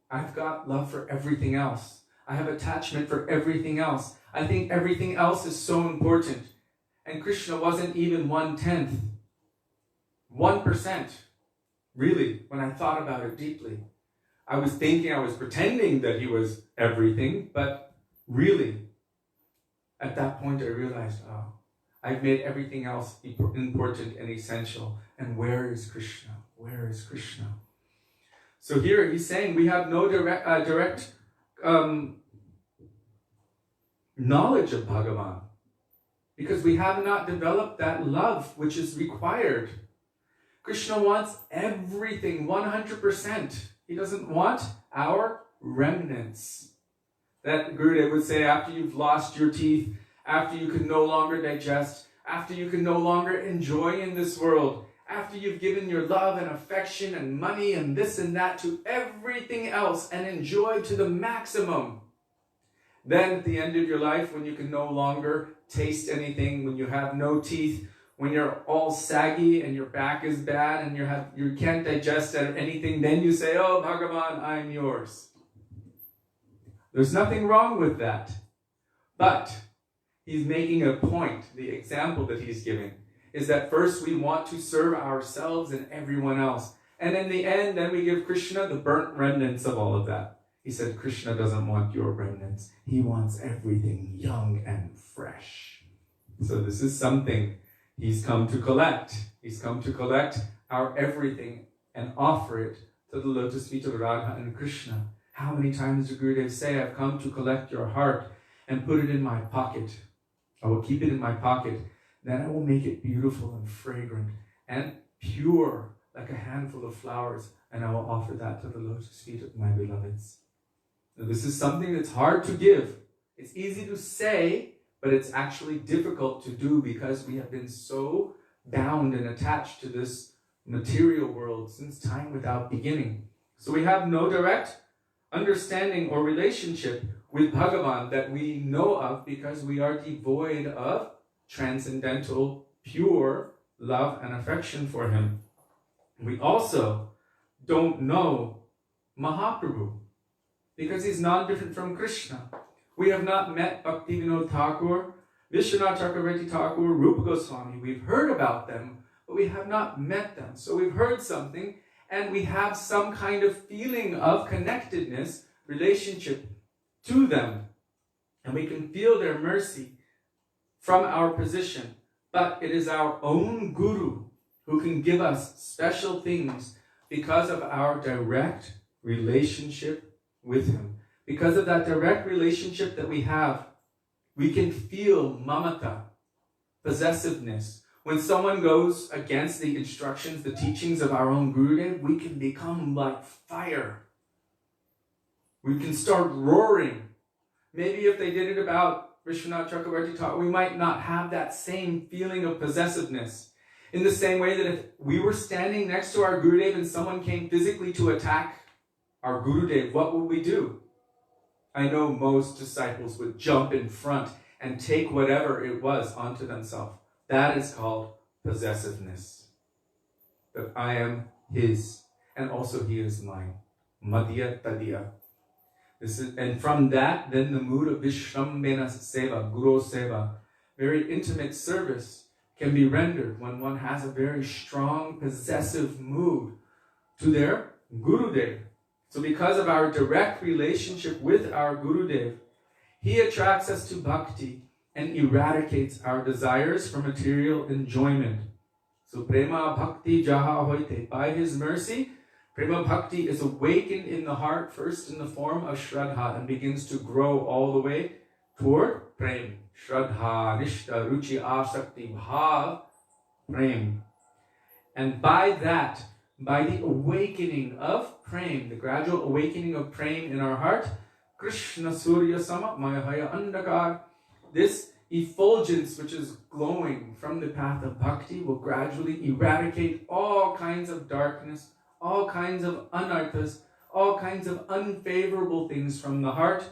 I've got love for everything else. I have attachment for everything else. I think everything else is so important. And Krishna wasn't even 1/10. 1%. Really, when I thought about it deeply. I was thinking, I was pretending that he was everything, but really, at that point I realized, I've made everything else important and essential. And where is Krishna? Where is Krishna? So here he's saying we have no direct knowledge of Bhagavan, because we have not developed that love which is required. Krishna wants everything, 100%. He doesn't want our remnants. That Gurudev would say, after you've lost your teeth, after you can no longer digest, after you can no longer enjoy in this world, after you've given your love and affection and money and this and that to everything else and enjoy to the maximum, then at the end of your life, when you can no longer taste anything, when you have no teeth, when you're all saggy and your back is bad and you can't digest anything, then you say, oh, Bhagavan, I'm yours. There's nothing wrong with that. But he's making a point. The example that he's giving is that first we want to serve ourselves and everyone else. And in the end, then we give Krishna the burnt remnants of all of that. He said, Krishna doesn't want your remnants. He wants everything young and fresh. So this is something he's come to collect. He's come to collect our everything and offer it to the lotus feet of Radha and Krishna. How many times did Gurudev say, I've come to collect your heart and put it in my pocket. I will keep it in my pocket. Then I will make it beautiful and fragrant and pure like a handful of flowers, and I will offer that to the lotus feet of my beloveds. Now, this is something that's hard to give. It's easy to say, but it's actually difficult to do because we have been so bound and attached to this material world since time without beginning. So we have no direct understanding or relationship with Bhagavan that we know of because we are devoid of transcendental, pure love and affection for him. We also don't know Mahaprabhu because he's non-different from Krishna. We have not met Bhaktivedanta Thakur, Vishwanath Chakravarti Thakur, Rupa Goswami. We've heard about them, but we have not met them. So we've heard something and we have some kind of feeling of connectedness, relationship to them. And we can feel their mercy from our position. But it is our own Guru who can give us special things because of our direct relationship with him. Because of that direct relationship that we have, we can feel mamata, possessiveness. When someone goes against the instructions, the teachings of our own Gurudev, we can become like fire. We can start roaring. Maybe if they did it about Vishwanath Chakravarti Thakur, we might not have that same feeling of possessiveness. In the same way that if we were standing next to our Gurudev and someone came physically to attack our Gurudev, what would we do? I know most disciples would jump in front and take whatever it was onto themselves. That is called possessiveness. That I am his, and also he is mine. Madhya Tadya. And from that, then the mood of Vishrambena Seva, Guru Seva, very intimate service, can be rendered when one has a very strong, possessive mood to their Gurudev. So because of our direct relationship with our Gurudev, he attracts us to bhakti and eradicates our desires for material enjoyment. So prema bhakti jaha hoite. By his mercy, prema bhakti is awakened in the heart, first in the form of shraddha, and begins to grow all the way toward prem. Shraddha, nishta, ruchi, asakti, bhav, prem. And by that, by the awakening of prem, the gradual awakening of prem in our heart, Krishna Surya Sama, Mayahaya Andakar, this effulgence which is glowing from the path of bhakti will gradually eradicate all kinds of darkness, all kinds of anarthas, all kinds of unfavorable things from the heart.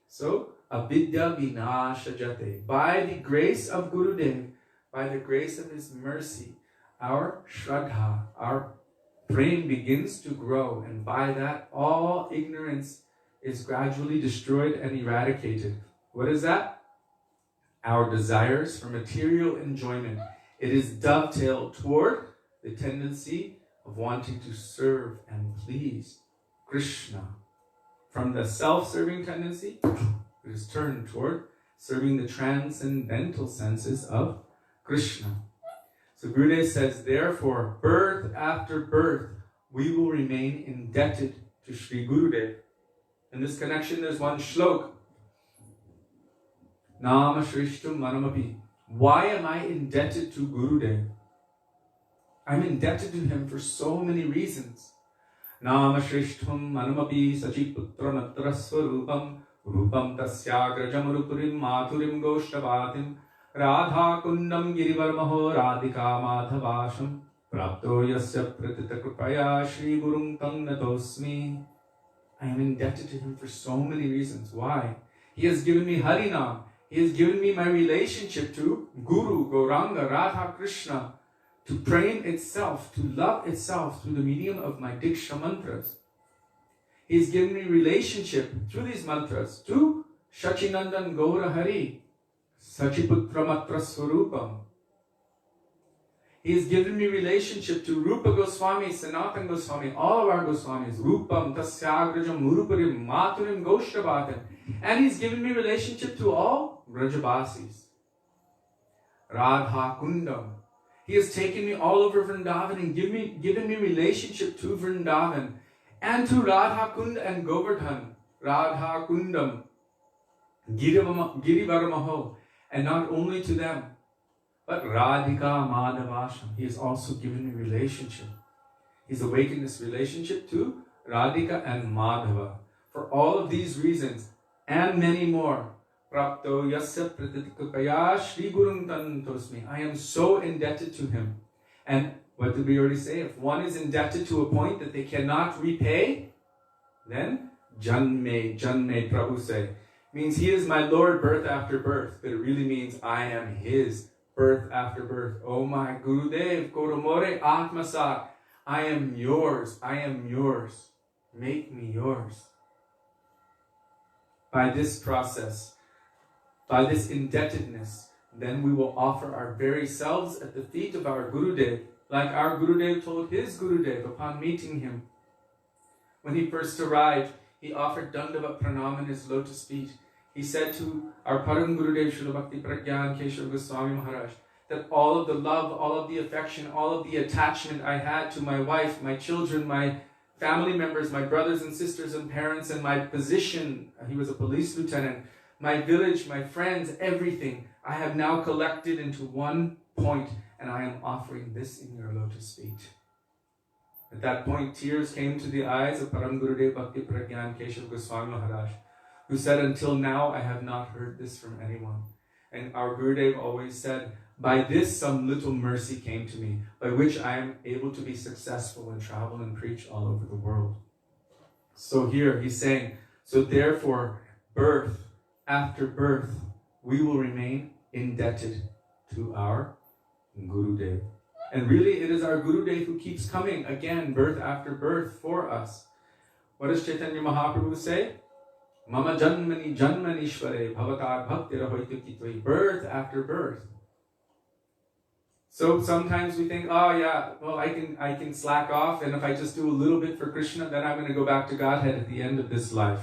So, avidya vinasha jate. By the grace of Gurudev, by the grace of his mercy, our shraddha, our prem begins to grow, and by that all ignorance is gradually destroyed and eradicated. What is that? Our desires for material enjoyment. It is dovetailed toward the tendency of wanting to serve and please Krishna. From the self-serving tendency, it is turned toward serving the transcendental senses of Krishna. So Gurudev says, therefore, birth after birth, we will remain indebted to Sri Gurudev. In this connection, there's one shlok. Nama Shrishtum Manamapi. Why am I indebted to Gurudev? I'm indebted to him for so many reasons. Nama Shrishtum Manamapi Sachiputra Matra Swarupam Rupam Tasyagrajam Rupurim Mathurim Goshtavatim Radha Kundam Girivarmaho Radhika Madhavasham Prapto Yasya Pratita Kripaya Shri Gurum Tang Natosmi. I am indebted to him for so many reasons. Why? He has given me Harinam. He has given me my relationship to Guru, Gauranga, Radha, Krishna, to prem itself, to love itself through the medium of my Diksha mantras. He has given me relationship through these mantras to Shachinandan Gaura Hari, Sachiputra Matra Swarupam. He has given me relationship to Rupa Goswami, Sanatan Goswami, all of our Goswamis, Rupam, Tasyagrajam, Muruparim, Maturim, Goshtavatam. And He's given me relationship to all Vrajabasis. Radha Kundam. He has taken me all over Vrindavan and given me relationship to Vrindavan and to Radha Kund and Govardhan. Radha Kundam, Girivaramaho, and not only to them, but Radhika Madhavasham. He has also given me relationship. He's awakened this relationship to Radhika and Madhava. For all of these reasons and many more, Prapto Yasya Pratitikapaya Shri Guruntan. I am so indebted to him. And what did we already say? If one is indebted to a point that they cannot repay, then Janme Prabhu say. Means he is my Lord birth after birth. But it really means I am his birth after birth. Oh my Gurudev, Koromore Atmasat. I am yours. I am yours. Make me yours. By this process, by this indebtedness, then we will offer our very selves at the feet of our Gurudev, like our Gurudev told his Gurudev upon meeting him. When he first arrived, he offered Dandavat Pranam in his lotus feet. He said to our Param Gurudev Srila Bhakti Pragyan Kishori Goswami Maharaj that all of the love, all of the affection, all of the attachment I had to my wife, my children, my family members, my brothers and sisters and parents, and my position, he was a police lieutenant, my village, my friends, everything, I have now collected into one point, and I am offering this in your lotus feet. At that point, tears came to the eyes of Param Gurudev Bhakti Pragyan Keshava Goswami Maharaj, who said, until now I have not heard this from anyone. And our Gurudev always said, by this some little mercy came to me, by which I am able to be successful and travel and preach all over the world. So here he's saying, so therefore, birth after birth, we will remain indebted to our Gurudev. And really, it is our Gurudev who keeps coming again, birth after birth, for us. What does Chaitanya Mahaprabhu say? Mama janmani janmanishvare bhavatar bhaktira hoitukitve. Birth after birth. So sometimes we think, oh yeah, well I can slack off, and if I just do a little bit for Krishna, then I'm going to go back to Godhead at the end of this life.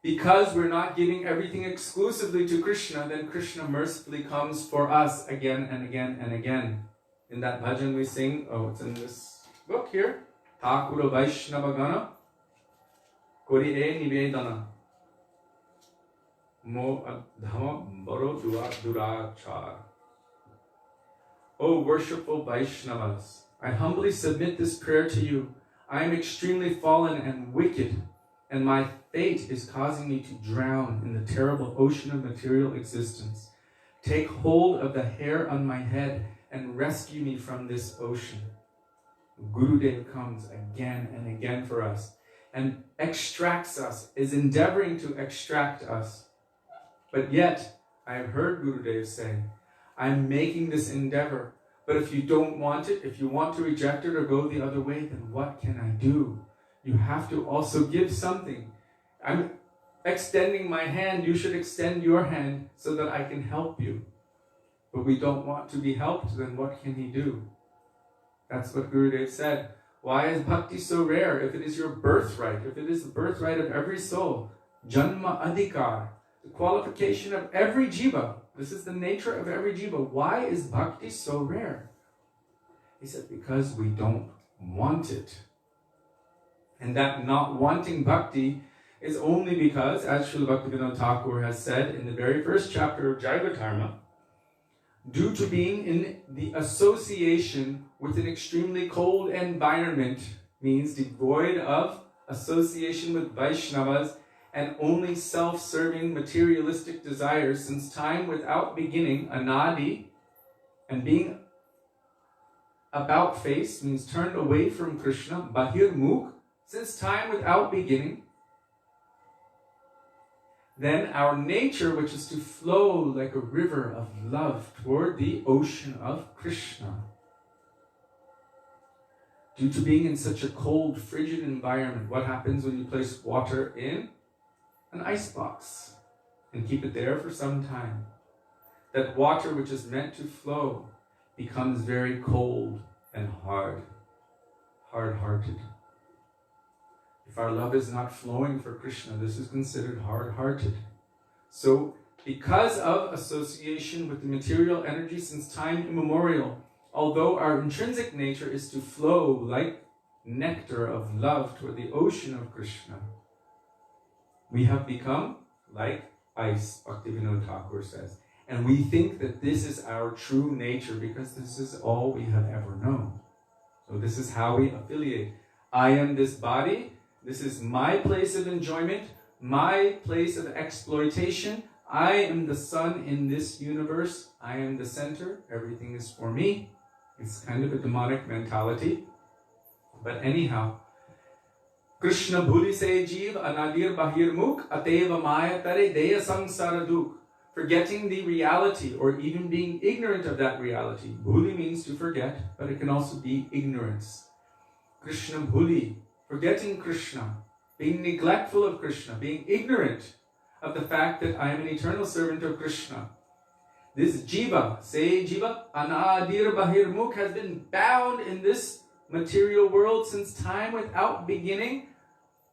Because we're not giving everything exclusively to Krishna, then Krishna mercifully comes for us again and again and again. In that bhajan we sing, oh, it's in this book here, Thakura Vaisnava Gana Kori E Nivedana Mo Adhama Baro Durachar. O worshipful Vaishnavas, I humbly submit this prayer to you. I am extremely fallen and wicked, and my fate is causing me to drown in the terrible ocean of material existence. Take hold of the hair on my head and rescue me from this ocean. Gurudev comes again and again for us and extracts us, is endeavoring to extract us. But yet, I have heard Gurudev say, I'm making this endeavor, but if you don't want it, if you want to reject it or go the other way, then what can I do? You have to also give something. I'm extending my hand, you should extend your hand so that I can help you. But we don't want to be helped, then what can he do? That's what Gurudev said. Why is bhakti so rare? If it is your birthright, if it is the birthright of every soul, janma adhikar, the qualification of every jiva, this is the nature of every jiva. Why is bhakti so rare? He said, because we don't want it. And that not wanting bhakti is only because, as Srila Bhaktivedanta has said in the very first chapter of Jaiva, due to being in the association with an extremely cold environment, means devoid of association with Vaishnavas and only self-serving materialistic desires, since time without beginning, anadi, and being about face means turned away from Krishna, bahir mukh, since time without beginning, then our nature, which is to flow like a river of love toward the ocean of Krishna. Due to being in such a cold, frigid environment, what happens when you place water in an icebox and keep it there for some time? That water which is meant to flow becomes very cold and hard-hearted. If our love is not flowing for Krishna, this is considered hard-hearted. So, because of association with the material energy since time immemorial, although our intrinsic nature is to flow like nectar of love toward the ocean of Krishna, we have become like ice, Bhaktivedanta Thakur says. And we think that this is our true nature because this is all we have ever known. So this is how we affiliate. I am this body. This is my place of enjoyment, my place of exploitation. I am the sun in this universe. I am the center. Everything is for me. It's kind of a demonic mentality. But anyhow, Krishna bhuli se jeev anadir bahir mukh ateva maya tare deya samsara dukh. Forgetting the reality or even being ignorant of that reality. Bhuli means to forget, but it can also be ignorance. Krishna bhuli, forgetting Krishna, being neglectful of Krishna, being ignorant of the fact that I am an eternal servant of Krishna. This jiva, say jiva, anadir bahir mukh, has been bound in this material world since time without beginning,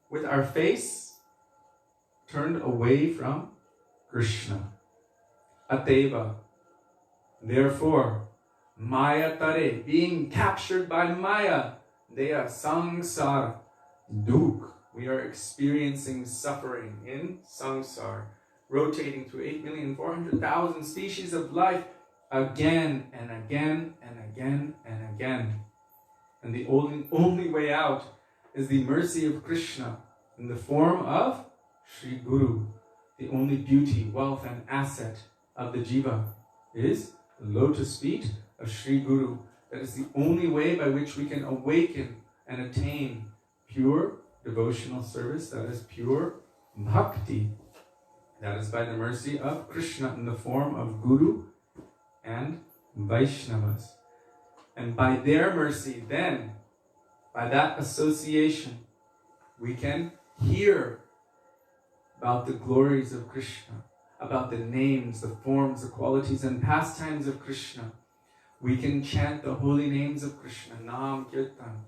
with our face turned away from Krishna. Ateva, therefore, maya tare, being captured by maya, deya samsara, dukh, we are experiencing suffering in samsara, rotating through 8,400,000 species of life again and again and again and again. And the only way out is the mercy of Krishna in the form of Sri Guru. The only beauty, wealth and asset of the jiva is the lotus feet of Sri Guru. That is the only way by which we can awaken and attain pure devotional service. That is pure bhakti. That is by the mercy of Krishna in the form of Guru and Vaisnavas. And by their mercy, then, by that association, we can hear about the glories of Krishna, about the names, the forms, the qualities and pastimes of Krishna. We can chant the holy names of Krishna, Nam Kirtan.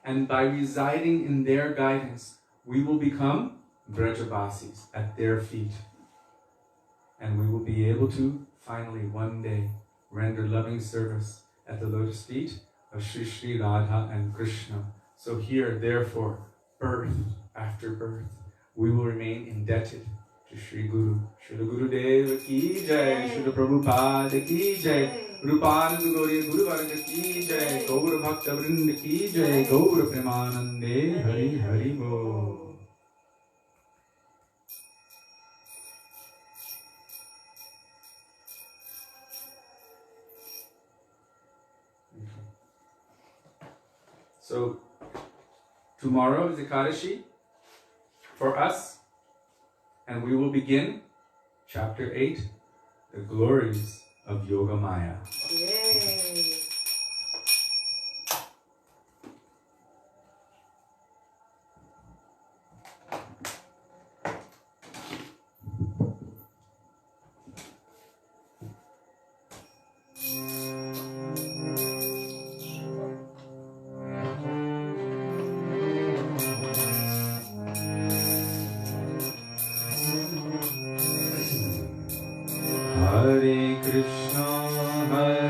And by residing in their guidance, we will become Brajavasis at their feet. And we will be able to finally one day render loving service at the lotus feet of Sri Sri Radha and Krishna. So here, therefore, birth after birth, we will remain indebted to Sri Guru. Srila Gurudev ki jai, Srila Prabhupada ki jai, Rupananda Gauriya Guru Varga ki jai, Gaura Bhakta Vrinda ki jai, Gaura Premanande Hari Hari Bo. So, tomorrow is Ekadashi for us, and we will begin chapter 8, the glories of Yoga Maya. Yay! Hare Krishna, Hare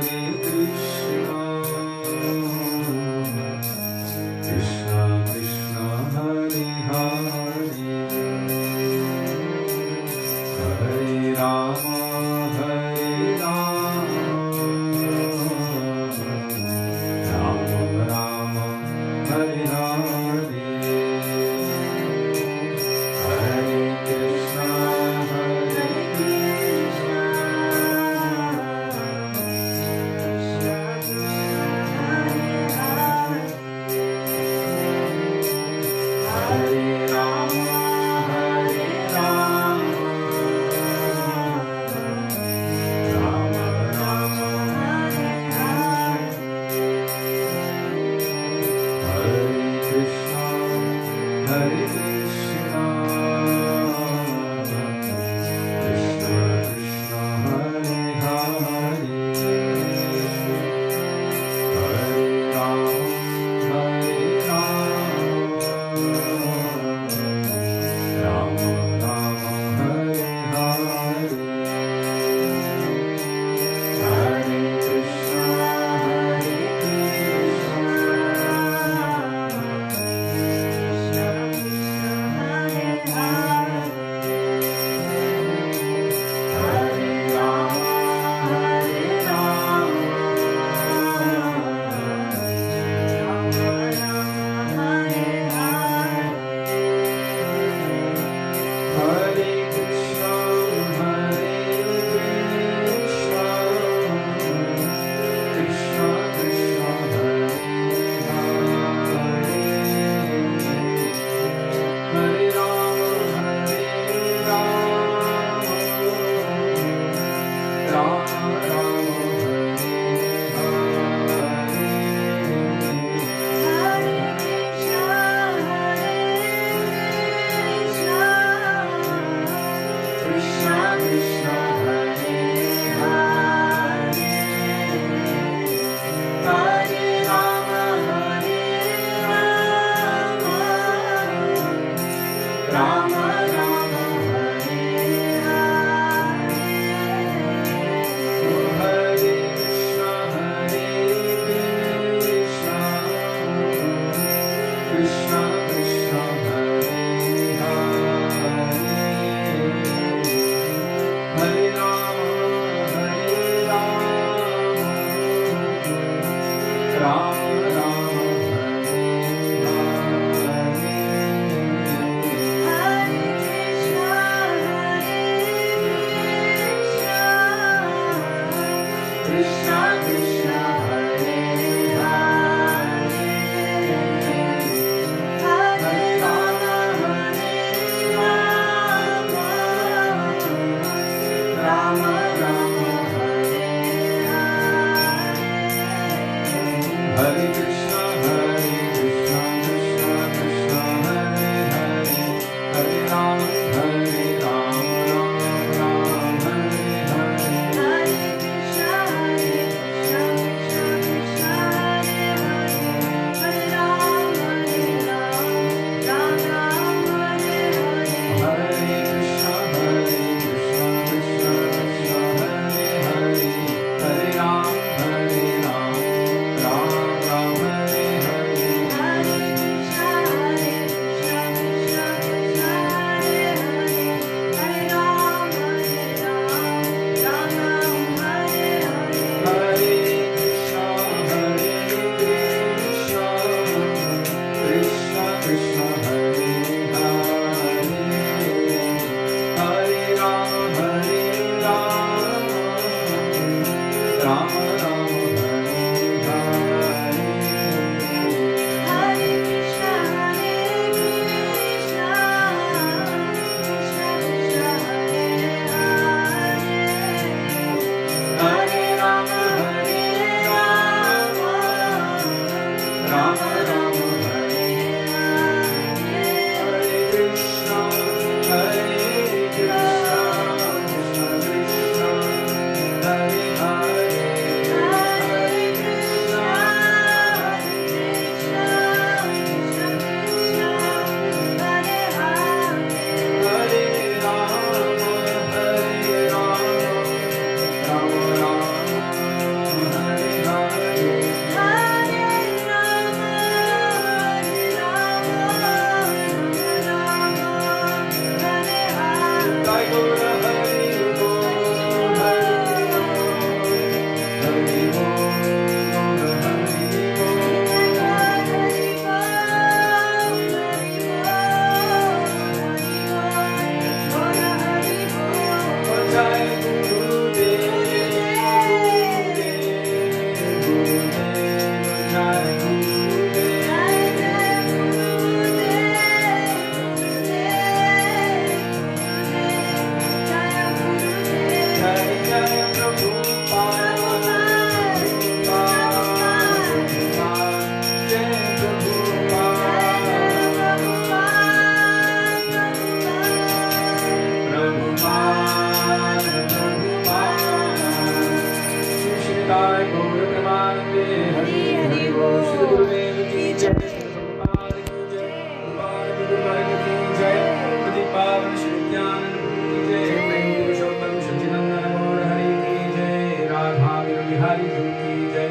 Gaur Premanande Hari Hari Bol. Shri Gurudev ki jai, Shri Prabhupada ki jai, Prabhupada Guru Varg ki jai, Pati Pavan Shri Nityanand ki jai, Prem Purushottam Shachinandana Gaur Hari ki jai, Radha Bihari Ji ki jai,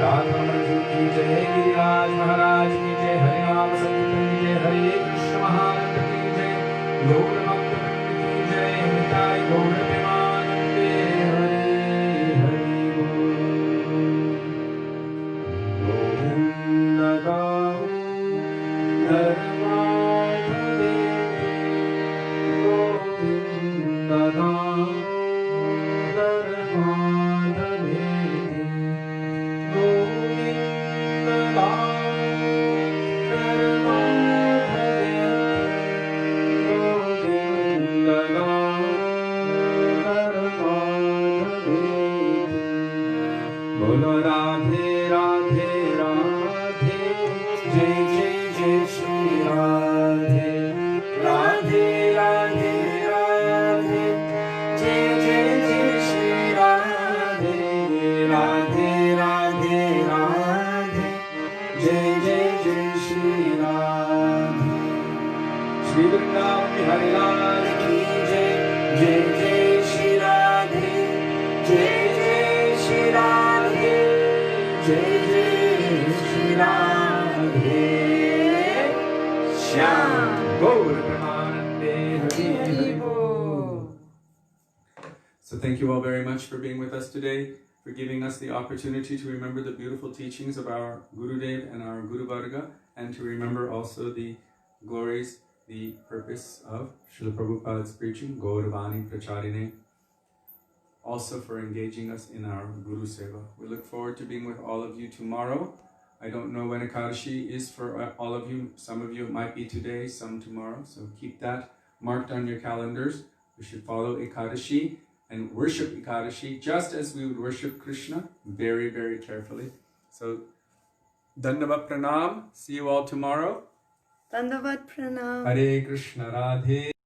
Radha Madhu ki jai, Giriraj Maharaj ki jai, Hari Ram Sankirtan ki jai, Hare Krishna Mahananda ki jai, Gaur Bhaktivedanta ki jai, Nitai Gaur Premanande Hari Hari Bol. Govinda Damodar Madhave, Govinda Damodar Madhave, Govinda Damodar Madhave, Govinda Damodar Madhave. Bolo Radhe Radhe Radhe, Jai Jai Jai Shri Radhe, Radhe Radhe Radhe, Jai Jai Jai Shri Radhe, Radhe Radhe Radhe, Jai Jai Jai Shri Radhe. Shri Vrindavan Bihari Lal ki jai, Jai Jai Shri Radhe, Jai Jai Shri Radhe, Jai Jai Shri Radhe. Shyam Gaur Premanande Hari Hari Bol. So thank you all very much for being with us today, for giving us the opportunity to remember the beautiful teachings of our Gurudev and our Guru Varga, and to remember also the glories, the purpose of Srila Prabhupada's preaching, Gauravani Pracharine. Also for engaging us in our Guru Seva. We look forward to being with all of you tomorrow. I don't know when Ekadashi is for all of you. Some of you it might be today, some tomorrow. So keep that marked on your calendars. We should follow Ekadashi and worship Ekadashi just as we would worship Krishna, very, very carefully. So, Dandavat Pranam. See you all tomorrow. Dandavat Pranam. Hare Krishna Radhe.